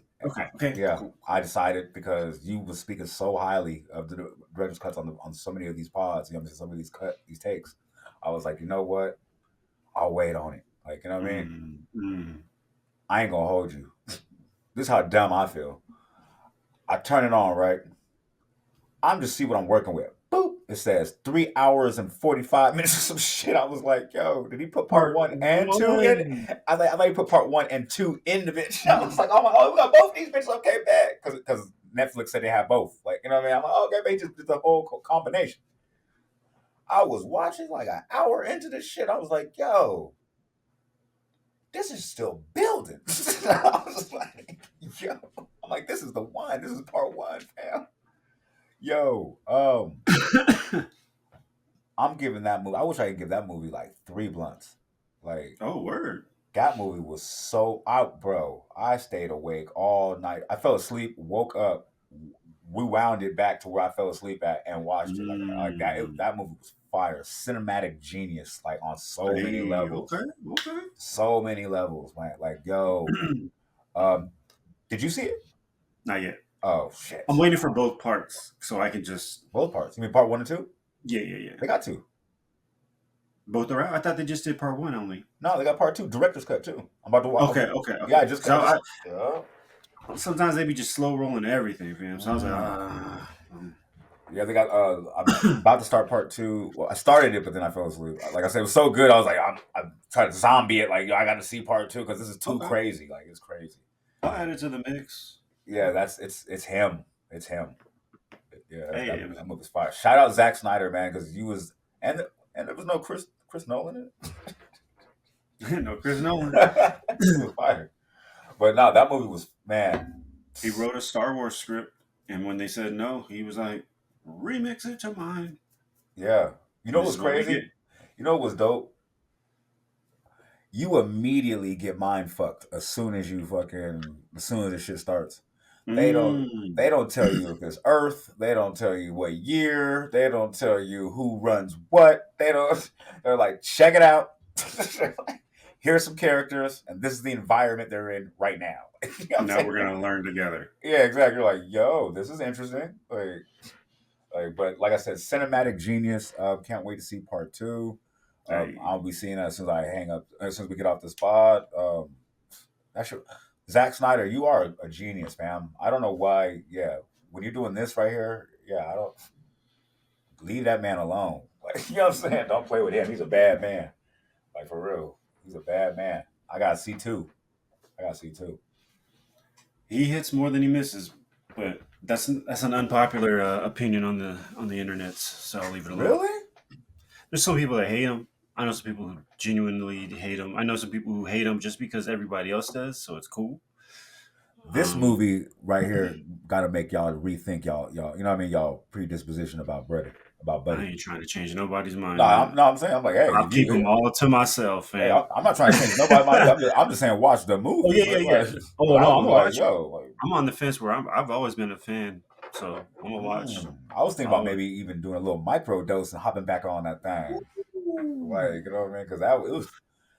Okay. Yeah, Cool. I decided because you were speaking so highly of the director's cuts on so many of these pods, you know, some of these takes. I was like, you know what? I'll wait on it. Like, you know what I mean? I ain't gonna hold you. This is how dumb I feel. I turn it on, right? I'm just see what I'm working with. Boop. It says 3 hours and 45 minutes or some shit. I was like, yo, did he put part 1 and 2 in? I thought he put part 1 and 2 in the bitch. I was like, oh, we got both these bitches. Okay, bad. Because Netflix said they have both. Like, you know what I mean? I'm like, okay, they just did the whole combination. I was watching like an hour into this shit. I was like, yo, this is still building. I was like, yo, I'm like, this is the one. This is part 1, fam. Yo, I'm giving that movie. I wish I could give that movie like 3 blunts. Like, oh, word. That movie was so out, bro. I stayed awake all night. I fell asleep, woke up, rewound it back to where I fell asleep at, and watched it. Like that. That movie was fire. Cinematic genius, like on so many levels. Okay. So many levels, man. Like, yo, did you see it? Not yet. Oh shit! I'm waiting for both parts so I can just both parts. You mean part 1 and 2? Yeah. They got 2. Both are out. I thought they just did part 1 only. No, they got part 2, director's cut too. I'm about to watch. Okay, okay, Yeah, okay. I So just. Yeah. sometimes they be just slow rolling everything, fam. So I was like, Yeah, they got. I'm about to start part 2. Well, I started it, but then I fell asleep. Like I said, it was so good. I was like, I'm trying to zombie it. Like, I got to see part 2 because this is too okay, crazy. Like, it's crazy. I'll add it to the mix. Yeah, it's him. It's him. Yeah, Hey, that movie's fire. Shout out Zack Snyder, man, because you was and there was no Chris Nolan in no Chris Nolan. it. It was fire. But no, that movie was, man. He wrote a Star Wars script, and when they said no, he was like, remix it to mine. Yeah. You know what This was is what we crazy? get. You know what was dope? You immediately get mind fucked as soon as the shit starts. They don't Mm. they don't tell you if it's Earth. They don't tell you what year. They don't tell you who runs what. They're like, check it out. Here's some characters, and this is the environment they're in right now. You know what I'm Now saying? we're gonna learn together. Yeah, exactly. You're like, yo, this is interesting. But like I said, cinematic genius. Can't wait to see part 2. Hey, I'll be seeing that as soon as I hang up, as soon as we get off this pod. That should, Zack Snyder, you are a genius, man. I don't know why. Yeah, when you're doing this right here, yeah, I don't leave that man alone. Like, you know what I'm saying? Don't play with him. He's a bad man. Like, for real, he's a bad man. I got C2. he hits more than he misses, but that's an unpopular opinion on the internet. So I'll leave it alone. Really? There's some people that hate him. I know some people who genuinely hate him. I know some people who hate him just because everybody else does, so it's cool. This movie right here got to make y'all rethink y'all. You know what I mean? Y'all predisposition about Buddy. I Buddy. ain't trying to change nobody's mind. No, Man. I'm saying, I'm like, hey, I'll keep them all to myself. Hey, Man. I'm not trying to change nobody's mind. I'm just saying, watch the movie. Oh yeah. Like, Oh I no, I'm was gonna like, watch. yo, like, I'm on the fence where I've always been a fan, so I'm gonna watch. I was thinking about maybe even doing a little micro dose and hopping back on that thing. Like, you know what I mean? Because it was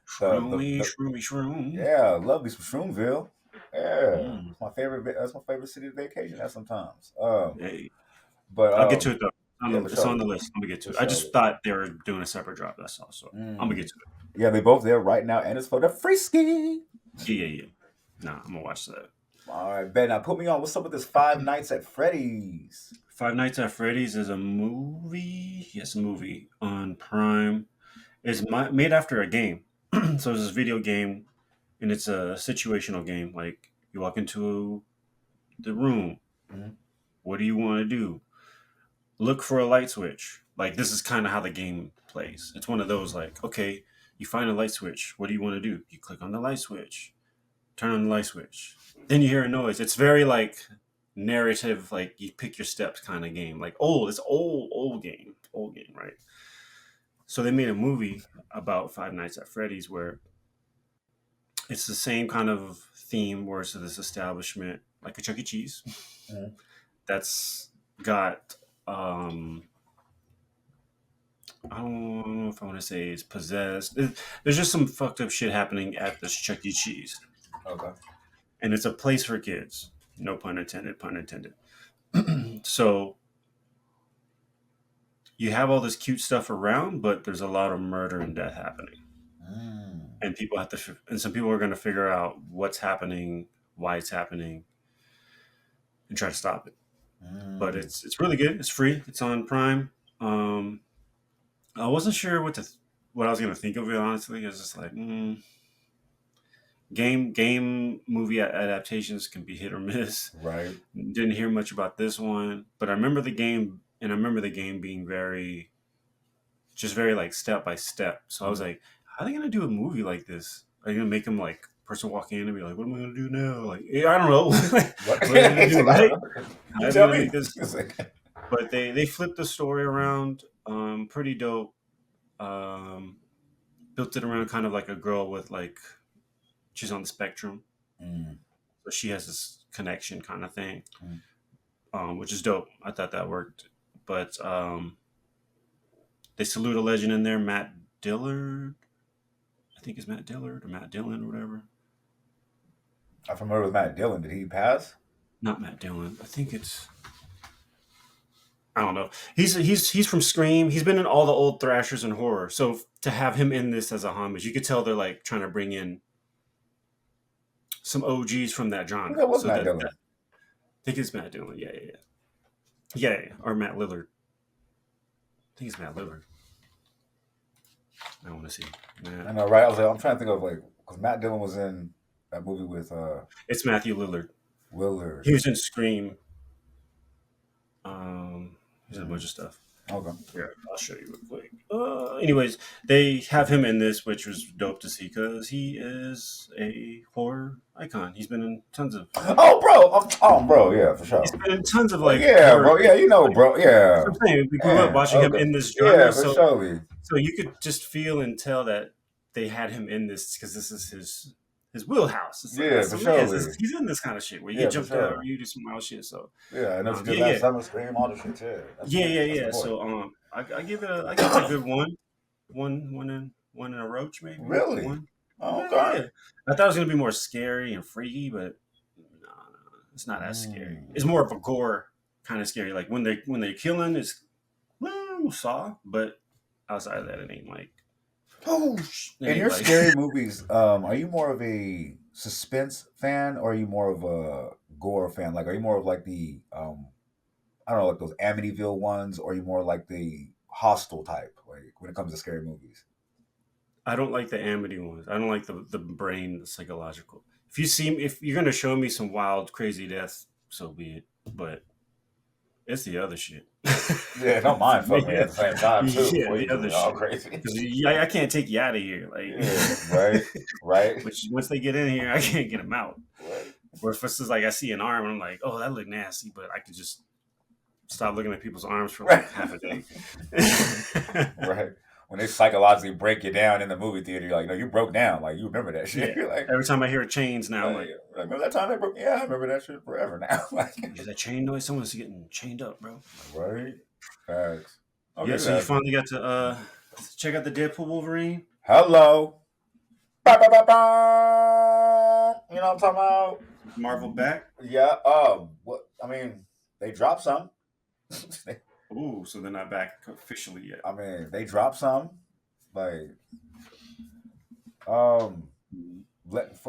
Shroomy. Yeah, love me some Shroomville. Yeah, it's my favorite. That's my favorite city to vacation at sometimes. Hey, But I'll get to it though. yeah, for It's sure. on the list. I'm gonna get to it. For I just sure. thought they were doing a separate drop. That's all. So I'm gonna get to it. Yeah, they both there right now, and it's for the free ski. Yeah. Nah, I'm gonna watch that. All right, Ben. Now put me on. What's up with this Five Nights at Freddy's? Five Nights at Freddy's is a movie. Yes, a movie on Prime. It's made after a game. So it's this video game, and it's a situational game. Like you walk into the room. Mhm. What do you want to do? Look for a light switch. Like this is kind of how the game plays. It's one of those like, okay, you find a light switch. What do you want to do? You click on the light switch. Turn on the light switch. Then you hear a noise. It's very like narrative, like you pick your steps kind of game. Like it's old game, right? So they made a movie about Five Nights at Freddy's where it's the same kind of theme where it's this establishment like a Chuck E. Cheese Mhm. that's got I don't know if I want to say it's possessed. There's just some fucked up shit happening at this Chuck E. Cheese. Okay. And it's a place for kids. No pun intended, pun intended. So you have all this cute stuff around, but there's a lot of murder and death happening. And people have to, and some people are going to figure out what's happening, why it's happening, and try to stop it. But it's really good. It's free. It's on Prime. I wasn't sure what I was going to think of it. Honestly, I was just like, game movie adaptations can be hit or miss. Right. Didn't hear much about this one, but I remember the game, and I remember the game being very like step by step. So I was like, how are they gonna do a movie like this? Are you gonna make them like person walk in and be like, what am I gonna do now? Like, I don't know. What are they gonna do, right? You tell me. But they flipped the story around, pretty dope. Built it around kind of like a girl with like she's on the spectrum, so she has this connection kind of thing, which is dope. I thought that worked, but they salute a legend in there, Matt Dillard. I think it's Matt Dillard or Matt Dillon or whatever. I'm familiar with Matt Dillon. Did he pass? Not Matt Dillon. I think it's. I don't know. He's from Scream. He's been in all the old thrashers and horror. So to have him in this as a homage, you could tell they're like trying to bring in some OGs from that Who that genre. was So Matt that Dillon? I think it's Matt Dillon. Yeah. Or Matt Lillard. I think it's Matt Lillard. I want to see. I know, right? I was like, I'm trying to think of like because Matt Dillon was in that movie with It's Matthew Lillard. Willard. He was in Scream. He's in a bunch of stuff. Okay. Here, I'll show you real quick. Anyways, they have him in this, which was dope to see because he is a horror icon. He's been in tons of. Bro, yeah, for sure. He's been in tons of like. Yeah, horror, bro, yeah, you know, bro, yeah. I'm saying we grew up watching him in this genre, yeah, for sure. so you could just feel and tell that they had him in this because this is his wheelhouse. It's like, Yeah, that's for what it is. sure. He's in this kind of shit where you Yeah, get for jumped sure. out or you do some wild shit. So Yeah, and that's good. yeah. Summer Scream, all the shit. Yeah, yeah. So I give it a good one in a roach maybe. Really? One. Oh, okay. Yeah. I thought it was gonna be more scary and freaky, but no, it's not as scary. It's more of a gore kind of scary. Like when they're killing, it's Saw, but outside of that, it ain't like. In your scary movies, are you more of a suspense fan or are you more of a gore fan? Like, are you more of like the I don't know, like those Amityville ones, or are you more like the Hostel type? Like when it comes to scary movies. I don't like the Amity ones. I don't like the brain, the psychological. If you're gonna show me some wild, crazy death, so be it. But it's the other shit. Yeah, don't mind fucking at the same time too. Yeah, the other all shit. crazy. Because I can't take you out of here. Like, yeah, right. Which once they get in here, I can't get them out. Right. Or if it's just like I see an arm and I'm like, oh, that looked nasty, but I could just stop looking at people's arms for like half a day. Right. When they psychologically break you down in the movie theater, you're like, no, you broke down. Like, you remember that shit. Yeah. Like, every time I hear chains now, I'm like, like, remember that time they broke? Yeah, I remember that shit forever now. Like, is that chain noise? Someone's getting chained up, bro. Right. Facts. Okay, Yeah, so you finally got to check out the Deadpool Wolverine. Hello. Ba, ba, ba, ba. You know what I'm talking about? Marvel back. Yeah. What? I mean, they dropped some. Ooh, so they're not back officially yet. I mean, they dropped some. Like,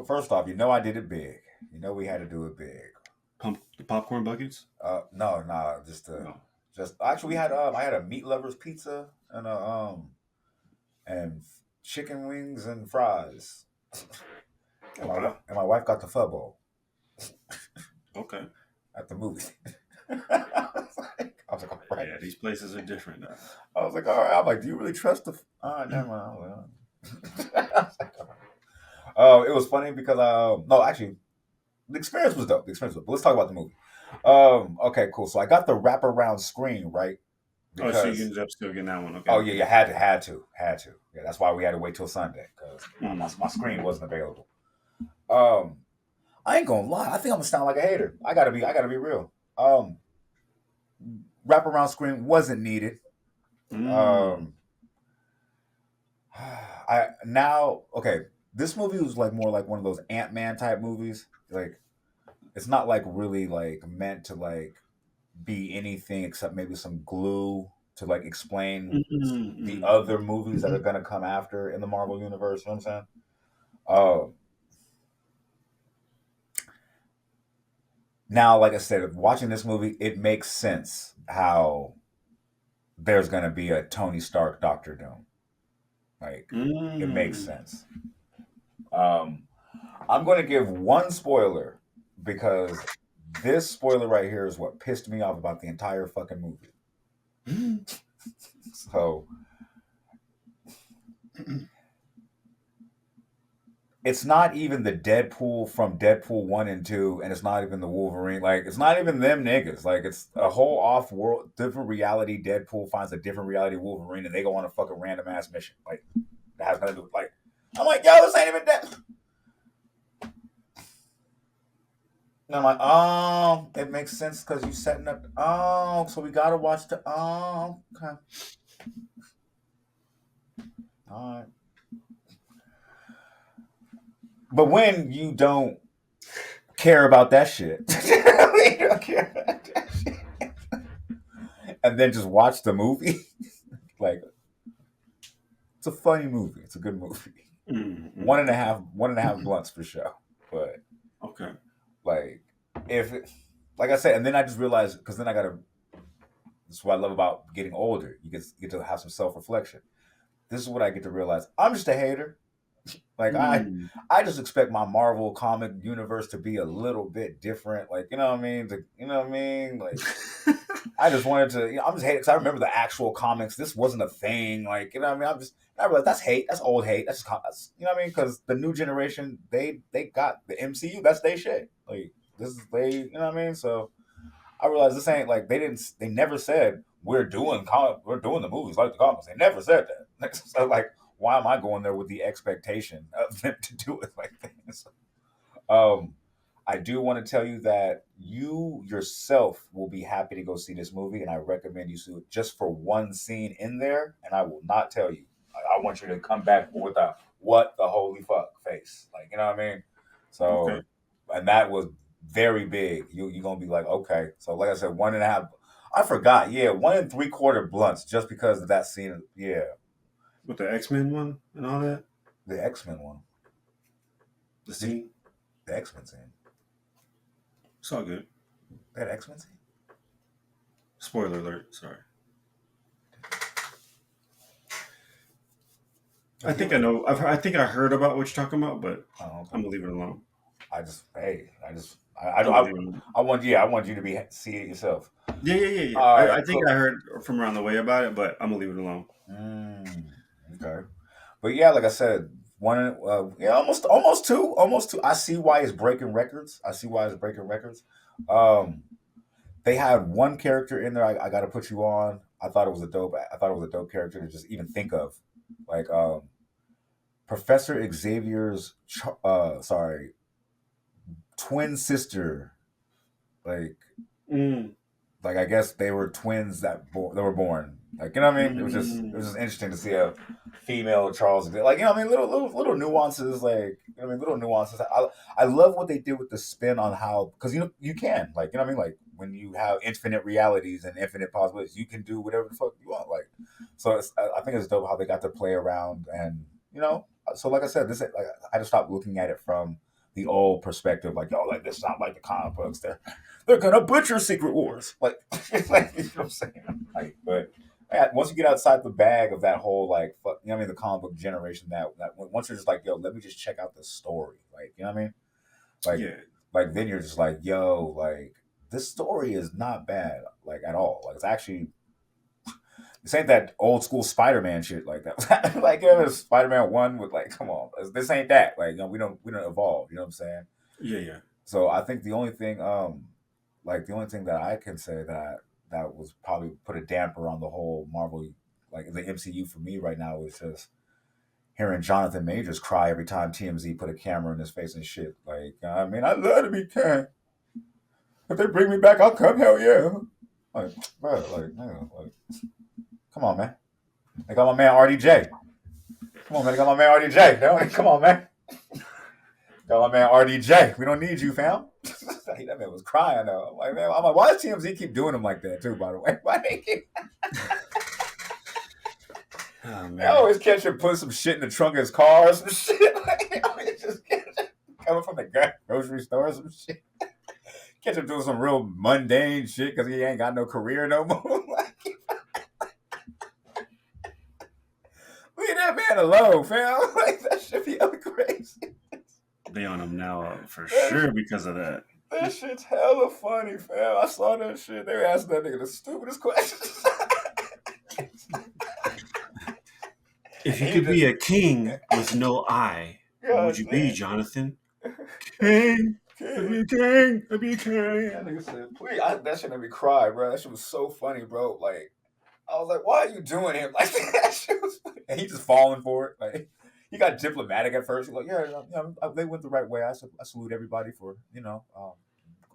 first off, I did it big. We had to do it big. Pump the popcorn buckets? No, just actually we had I had a meat lovers pizza and chicken wings and fries. And my wife got the pho bowl. Okay. At the movie. I was like, all right. Yeah, these places are different now. I was like, all right. I'm like, do you really trust the? Never mind. It was funny because no, actually, the experience was dope. But let's talk about the movie. Okay, cool. So I got the wraparound screen, right? Because, so you ended up still getting that one. Okay. Oh yeah, you had to. Yeah, that's why we had to wait till Sunday because my screen wasn't available. I ain't gonna lie. I think I'm gonna sound like a hater. I gotta be real. Wraparound screen wasn't needed. This movie was like more like one of those Ant-Man type movies. Like, it's not like really like meant to like be anything except maybe some glue to like explain the other movies that are gonna come after in the Marvel universe. You know what I'm saying? Now, like I said, watching this movie, it makes sense how there's gonna be a Tony Stark Doctor Doom. Like, it makes sense. I'm going to give one spoiler because this spoiler right here is what pissed me off about the entire fucking movie. So, it's not even the Deadpool from Deadpool 1 and 2, and it's not even the Wolverine. Like, it's not even them niggas. Like, it's a whole off-world, different reality. Deadpool finds a different reality Wolverine, and they go on a fucking random-ass mission. Like, that has nothing to do with, like, I'm like, yo, this ain't even that. And I'm like, oh, it makes sense because you setting up. Oh, so we gotta watch the. Oh, okay. All right. But when you don't care about that shit, and then just watch the movie. Like, it's a funny movie. It's a good movie. Mm-hmm. One and a half blunts for sure. But Okay. like, if it, like I said, and then I just realized because then I gotta. This is what I love about getting older. You get to have some self reflection. This is what I get to realize. I'm just a hater. Like Mm. I just expect my Marvel comic universe to be a little bit different. Like you know what I mean? You know what I mean? Like I just wanted to. I'm just hating because I remember the actual comics. This wasn't a thing. Like you know what I mean? I realized that's hate. That's old hate. That's you know what I mean? Because the new generation they got the MCU. That's their shit. Like this is they. You know what I mean? So I realized this ain't like they never said we're doing the movies like the comics. They never said that. So like why am I going there with the expectation of them to do it like this? Um I do want to tell you that you yourself will be happy to go see this movie, and I recommend you see it just for one scene in there, and I will not tell you. I want you to come back with a what the holy fuck face. Like, you know what I mean? Okay. So, and that was very big. You're going to be like, okay. So, like I said, one and a half. I forgot. Yeah, 1 3/4 blunts just because of that scene. Yeah, With the X-Men one and all that, the X-Men one. the Did scene. the X-Men scene. It's all good. That X-Men scene? Spoiler alert. Sorry. I think I know. I think I heard about what you're talking about, but Oh, okay. I'm gonna leave it alone. I'm gonna leave it alone. I want you to see it yourself. Yeah. All I right, think cool. I heard from around the way about it, but I'm gonna leave it alone. Okay, but yeah, like I said, yeah, almost two. I see why it's breaking records. Um, they had one character in there. I got to put you on. I thought it was a dope. I thought it was a dope character to just even think of, like Professor Xavier's, twin sister, like Mm. I guess they were twins that were born. Like you know what I mean? It was Mm. just interesting to see a female Charles Xavier. Like you know what I mean? Little nuances. Like you know what I mean? Little nuances. I love what they did with the spin on how because you know you can like you know what I mean like when you have infinite realities and infinite possibilities you can do whatever the fuck you want. Like so I think it's dope how they got to play around and you know so like I said this like I just stopped looking at it from the old perspective like yo like this is not like the comic books they're gonna butcher Secret Wars. Like, like you know what I'm saying? Like, but man, once you get outside the bag of that whole like, fuck, you know what I mean, the comic book generation, that once you're just like, yo, let me just check out the story. Like, you know what I mean? Like, Yeah. then you're just like, yo, like this story is not bad, like at all. Like, it's actually this ain't that old school Spider-Man shit like that. Like, you know, Spider-Man 1 with like, come on, this ain't that. Like, you know, we don't evolve. You know what I'm saying? Yeah. So I think the only thing, the only thing that I can say that was probably put a damper on the whole Marvel, like the MCU for me right now is just hearing Jonathan Majors cry every time TMZ put a camera in his face and shit. Like, I mean, I love to be Kang. If they bring me back, I'll come. Hell yeah. Like, bro, like, man, like, come on, man. They got my man RDJ. Come on, man. They got my man RDJ. Come on, man. Got my man RDJ. We don't need you, fam. That man was crying though. I'm like, man, why does TMZ keep doing him like that too? By the way, why they keep? Oh They man. always catch him putting some shit in the trunk of his car or some shit. Like, they always just coming from the grocery store or some shit. Catch him doing some real mundane shit because he ain't got no career no more. Like, leave that man alone, fam. Like that shit be hella crazy. They on him now for That, sure because of that. that shit's hella funny, fam. I saw that shit. They were asking that nigga the stupidest questions. If you He could be just, a king with no eye, what would God you be, damn. Jonathan? King. I'd be a king. I'd be a That king. nigga said, please. That shit made me cry, bro. That shit was so funny, bro. Like, I was like, why are you doing him like that? That shit was funny. And he just falling for it. Like, he got diplomatic at first. He's like, they went the right way. I salute everybody for,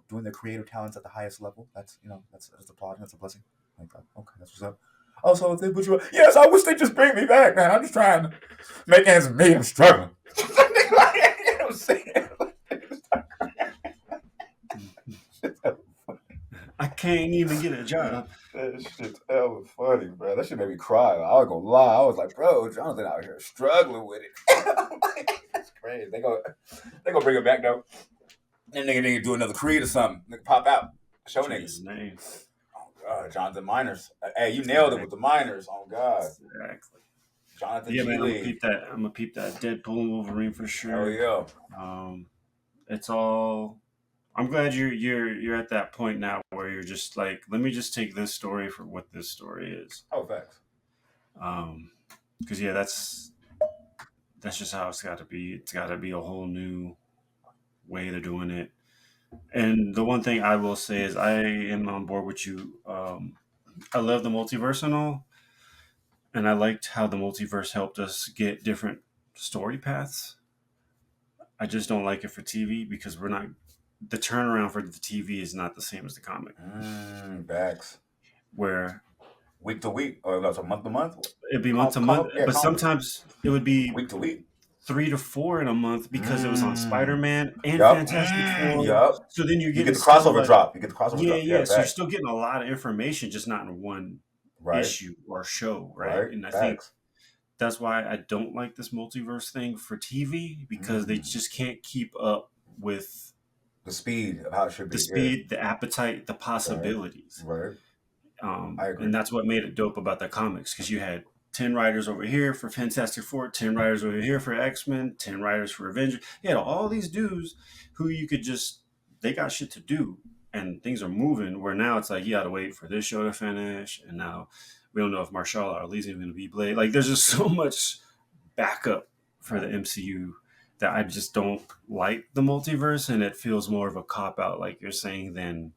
doing their creative talents at the highest level. That's applauding. That's a blessing. Like, okay, that's what's up. Also, if they put you up, yes, I wish they just bring me back, man. I'm just trying to make ends meet. I'm struggling. You know what I'm saying? I can't even get a job. That shit's hella funny, bro. That shit made me cry. I was gonna lie. I was like, bro, Jonathan out here struggling with it. That's crazy. They gonna bring it back though. And nigga do another Creed or something. Nigga pop out. Show Change niggas. his name. Oh god, Jonathan Miners. Hey, you nailed it with Exactly. the Miners. Oh god, Exactly. Jonathan Yeah, G. man, Lee. I'm gonna peep that Deadpool and Wolverine for Hell sure. yeah. It's all. I'm glad you're at that point now where you're just like, let me just take this story for what this story is. Oh, facts. Because yeah, that's just how it's got to be. It's got to be a whole new way they're doing it. And the one thing I will say is I am on board with you. I love the multiverse and all, and I liked how the multiverse helped us get different story paths. I just don't like it for TV because we're not. The turnaround for the TV is not the same as the comic, Facts. where Week to week, or that's a month to month. it'd be month to month, Yeah, but comics. sometimes it would be Week to week. 3 to 4 in a month because it was on Spider-Man and Yup. Fantastic Four. Yup. So then You get the crossover drop. You get the crossover drop. Yeah. So you're facts. still getting a lot of information, just not in one Right. issue or show, right? And I think Facts. that's why I don't like this multiverse thing for TV because they just can't keep up with the speed of how it should be. the speed, the appetite, the possibilities. Right. I agree. And that's what made it dope about the comics because you had 10 writers over here for Fantastic Four, 10 writers over here for X-Men, 10 writers for Avengers. You had all these dudes who you could just, they got shit to do and things are moving where now it's like, you got to wait for this show to finish. And now we don't know if Marshall or Lee's even going to be Blade. Like there's just so much backup for the MCU that I just don't like the multiverse. And it feels more of a cop out, like you're saying, than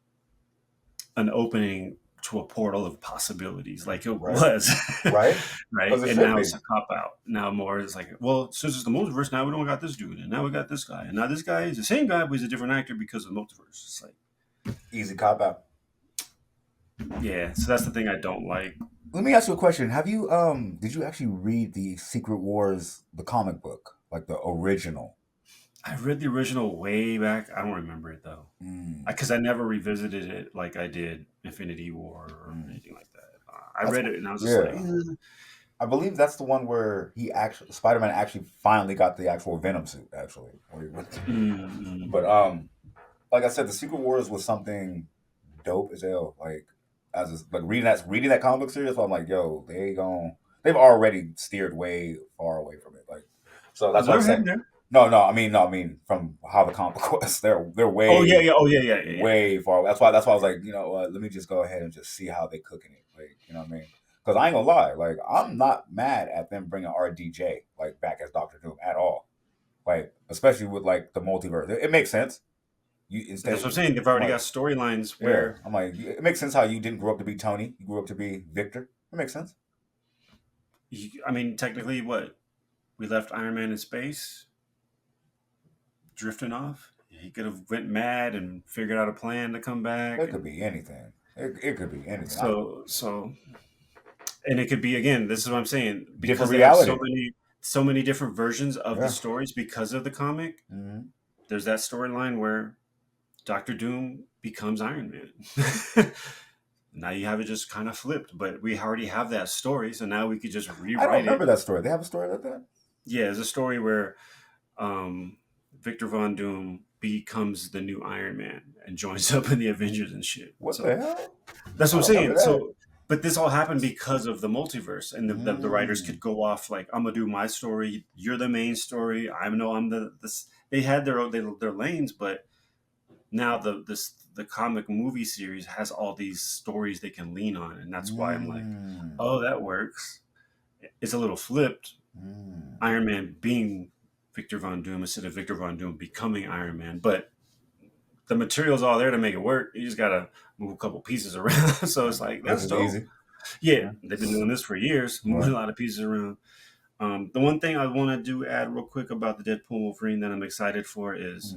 an opening to a portal of possibilities like it was. Right. And now it's a cop out. Now more it's like, well, since it's the multiverse, now we don't got this dude, and now we got this guy, and now this guy is the same guy, but he's a different actor because of the multiverse. It's like easy cop out. Yeah, so that's the thing I don't like. Let me ask you a question. Have you did you actually read the Secret Wars, the comic book, like the original? I read the original way back. I don't remember it though, because I never revisited it like I did Infinity War or anything like that. I read it and I was just like, I believe that's the one where Spider-Man actually finally got the actual Venom suit. Actually, but like I said, the Secret Wars was something dope as hell. Like reading that comic book series, I'm like, yo, they've already steered way far away from it. Like, so that's what I'm saying. No, I mean from how the comic book was. They're way. Oh yeah. Way far. That's why I was like, you know what? Let me just go ahead and just see how they cooking it. Like, you know what I mean? Because I ain't gonna lie, like I'm not mad at them bringing RDJ like back as Doctor Doom at all. Like, especially with like the multiverse, it makes sense. That's what I'm saying. They've already got storylines where I'm like, it makes sense how you didn't grow up to be Tony. You grew up to be Victor. It makes sense. I mean, technically, what we left Iron Man in space. Drifting off, he could have went mad and figured out a plan to come back. It could be anything. It could be anything. So, and it could be again. This is what I'm saying. Because different reality. So many different versions of the stories because of the comic. Mm-hmm. There's that storyline where Doctor Doom becomes Iron Man. Now you have it just kind of flipped, but we already have that story, so now we could just rewrite it. I don't remember that story. They have a story like that. Yeah, there's a story where. Victor Von Doom becomes the new Iron Man and joins up in the Avengers and shit. What the hell? That's what I'm saying. So, but this all happened because of the multiverse, and the writers could go off like, "I'm gonna do my story. You're the main story. I'm the." They had their lanes, but now the comic movie series has all these stories they can lean on, and that's why I'm like, "Oh, that works." It's a little flipped. Iron Man being Victor Von Doom instead of Victor Von Doom becoming Iron Man, but the material's all there to make it work. You just gotta move a couple pieces around. So it's like that's dope. Easy. Yeah, they've been doing this for years, moving a lot of pieces around. The one thing I want to add real quick about the Deadpool Wolverine that I'm excited for is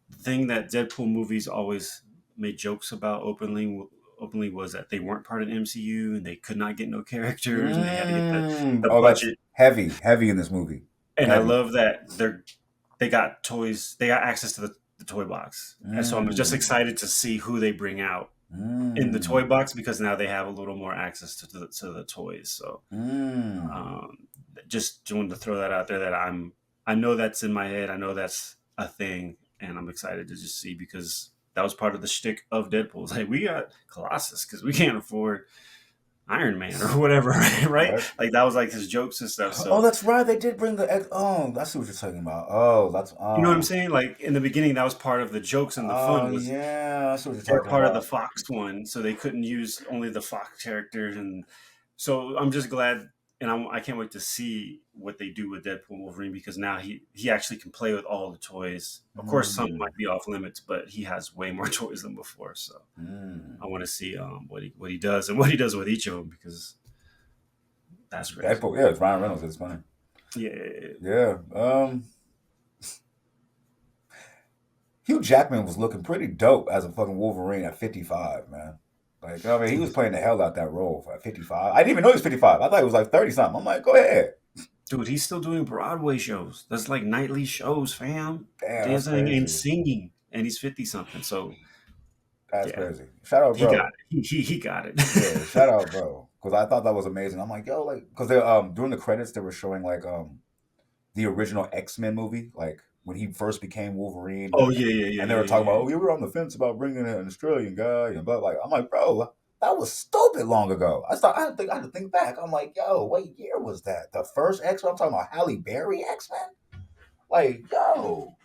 the thing that Deadpool movies always made jokes about openly was that they weren't part of the MCU and they could not get no characters and they had to get the budget. Heavy in this movie. And I love that they got toys. They got access to the toy box, and so I'm just excited to see who they bring out in the toy Mm. box because now they have a little more access to the toys. So Mm. um, just wanted to throw that out there that I know that's in my head. I know that's a thing, and I'm excited to just see because that was part of the shtick of Deadpool. It's like we got Colossus because we can't afford Iron Man or whatever, right? Right. Like that was like his jokes and stuff. Oh, So that's right. They did bring the. Oh, I see what you're talking about. Oh, that's. you know what I'm saying? Like in the beginning, that was part of the jokes and the Oh, fun was yeah. I see what you're they're talking part of the about. Fox one, so they couldn't use only the Fox characters, and so I'm just glad, and I can't wait to see what they do with Deadpool and Wolverine because now he actually can play with all the toys. Of course, some Mm. might be off limits, but he has way more toys than before. So Mm. I want to see what he does and what he does with each of them because that's crazy. Deadpool. Yeah, it's Ryan Reynolds. It's funny. Yeah, Yeah. Hugh Jackman was looking pretty dope as a fucking Wolverine at 55, man. Like, I mean, he was playing the hell out that role at 55. I didn't even know he was 55. I thought he was like 30 something. I'm like, go ahead. dude, he's still doing Broadway shows. That's like nightly shows, fam. Damn, that's Dancing and crazy. singing, and he's 50 something. So That's yeah, crazy. Shout out, he got bro. it. He got it. Yeah, shout out, bro. Because I thought that was amazing. I'm like, yo, like, because they during the credits they were showing like the original X-Men movie, like when he first became Wolverine, Oh yeah, yeah, yeah, and they yeah, were talking yeah, about, yeah. oh, you were on the fence about bringing in an Australian guy, and but like, I'm like, bro, that was stupid long ago. I had to think back. I'm like, yo, what year was that? The first X-Men? I'm talking about Halle Berry X-Men. Like, yo,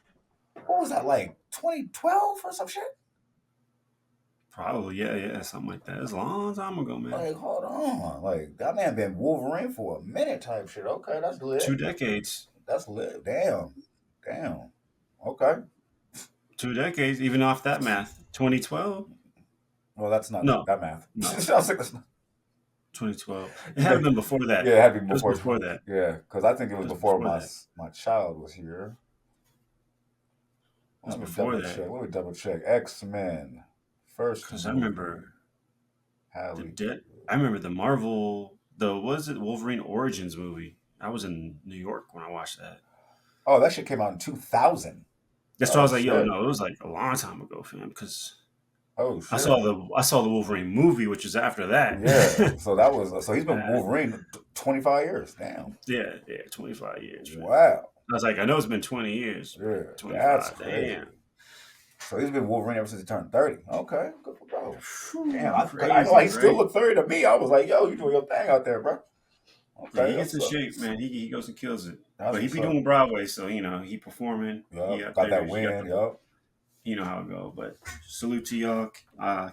what was that? Like 2012 or some shit? Probably, yeah, yeah, something like that. It's a long time ago, man. Like, hold on, like that man been Wolverine for a minute type shit. Okay, that's Two lit. decades, That's lit. Damn, damn. Okay. 2 decades, even off that math. 2012? Well, that's not No, that math. no, I was like, that's not, 2012. It you had to make been before that. yeah, it had to be It was before. before that. Yeah, because I think it It was was before before that. It my child was here. was Let me before double that. check. Let me double check. X Men first Because I movie. remember the Halle. dead. I remember the Marvel. The was it Wolverine Origins movie? I was in New York when I watched that. Oh, that shit came out in 2000. That's why I Oh was like, yo, shit. no, it was like a long time ago, fam. Because Oh I shit. saw the Wolverine movie, which is after that. Yeah. So that was so he's been Uh, Wolverine 25 years. Damn. yeah, yeah, 25 years, fam. Wow. I was like, I know it's been 20 years, but Yeah, that's 25, crazy. damn. So he's been Wolverine ever since he turned 30. Okay, good for bro. Damn, Whew, I know why crazy, he still right? looked 30 to me. I was like, yo, you doing your thing out there, bro. Yeah, Okay, he gets that's in shape, man. He goes and kills it. that's But he what's be up. doing Broadway, so he performing. He Yup, up got there. that He got win. the Yup. how it go. But salute to y'all.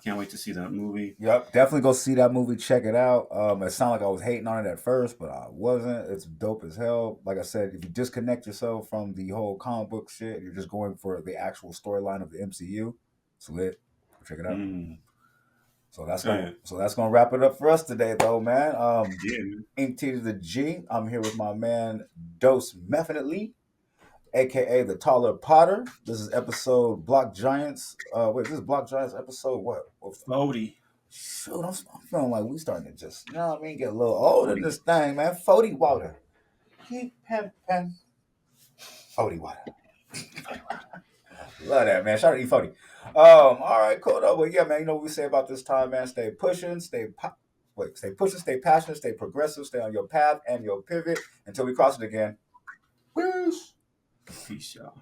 Can't wait to see that movie. Yep, definitely go see that movie. Check it out. It sounded like I was hating on it at first, but I wasn't. It's dope as hell. Like I said, if you disconnect yourself from the whole comic book shit, you're just going for the actual storyline of the MCU. It's lit. Go check it out. Mm. Yeah, So that's gonna wrap it up for us today, though, man. yeah, man. Ink T to the G. I'm here with my man Dose Definitely, aka the Taller Potter. This is episode Block Giants. Wait, this is Block Giants episode what? Bodie. Shoot, I'm feeling like we starting to just, you know what I mean, get a little older in 40. this thing, man. 40 water. Keep pimping. 40 water. Love that, man. Shout out to E40. All right, cool though. But yeah, man, you know what we say about this time, man. Stay pushing, stay pushing, stay passionate, stay progressive, stay on your path and your pivot until we cross it again. Peace. Peace, y'all.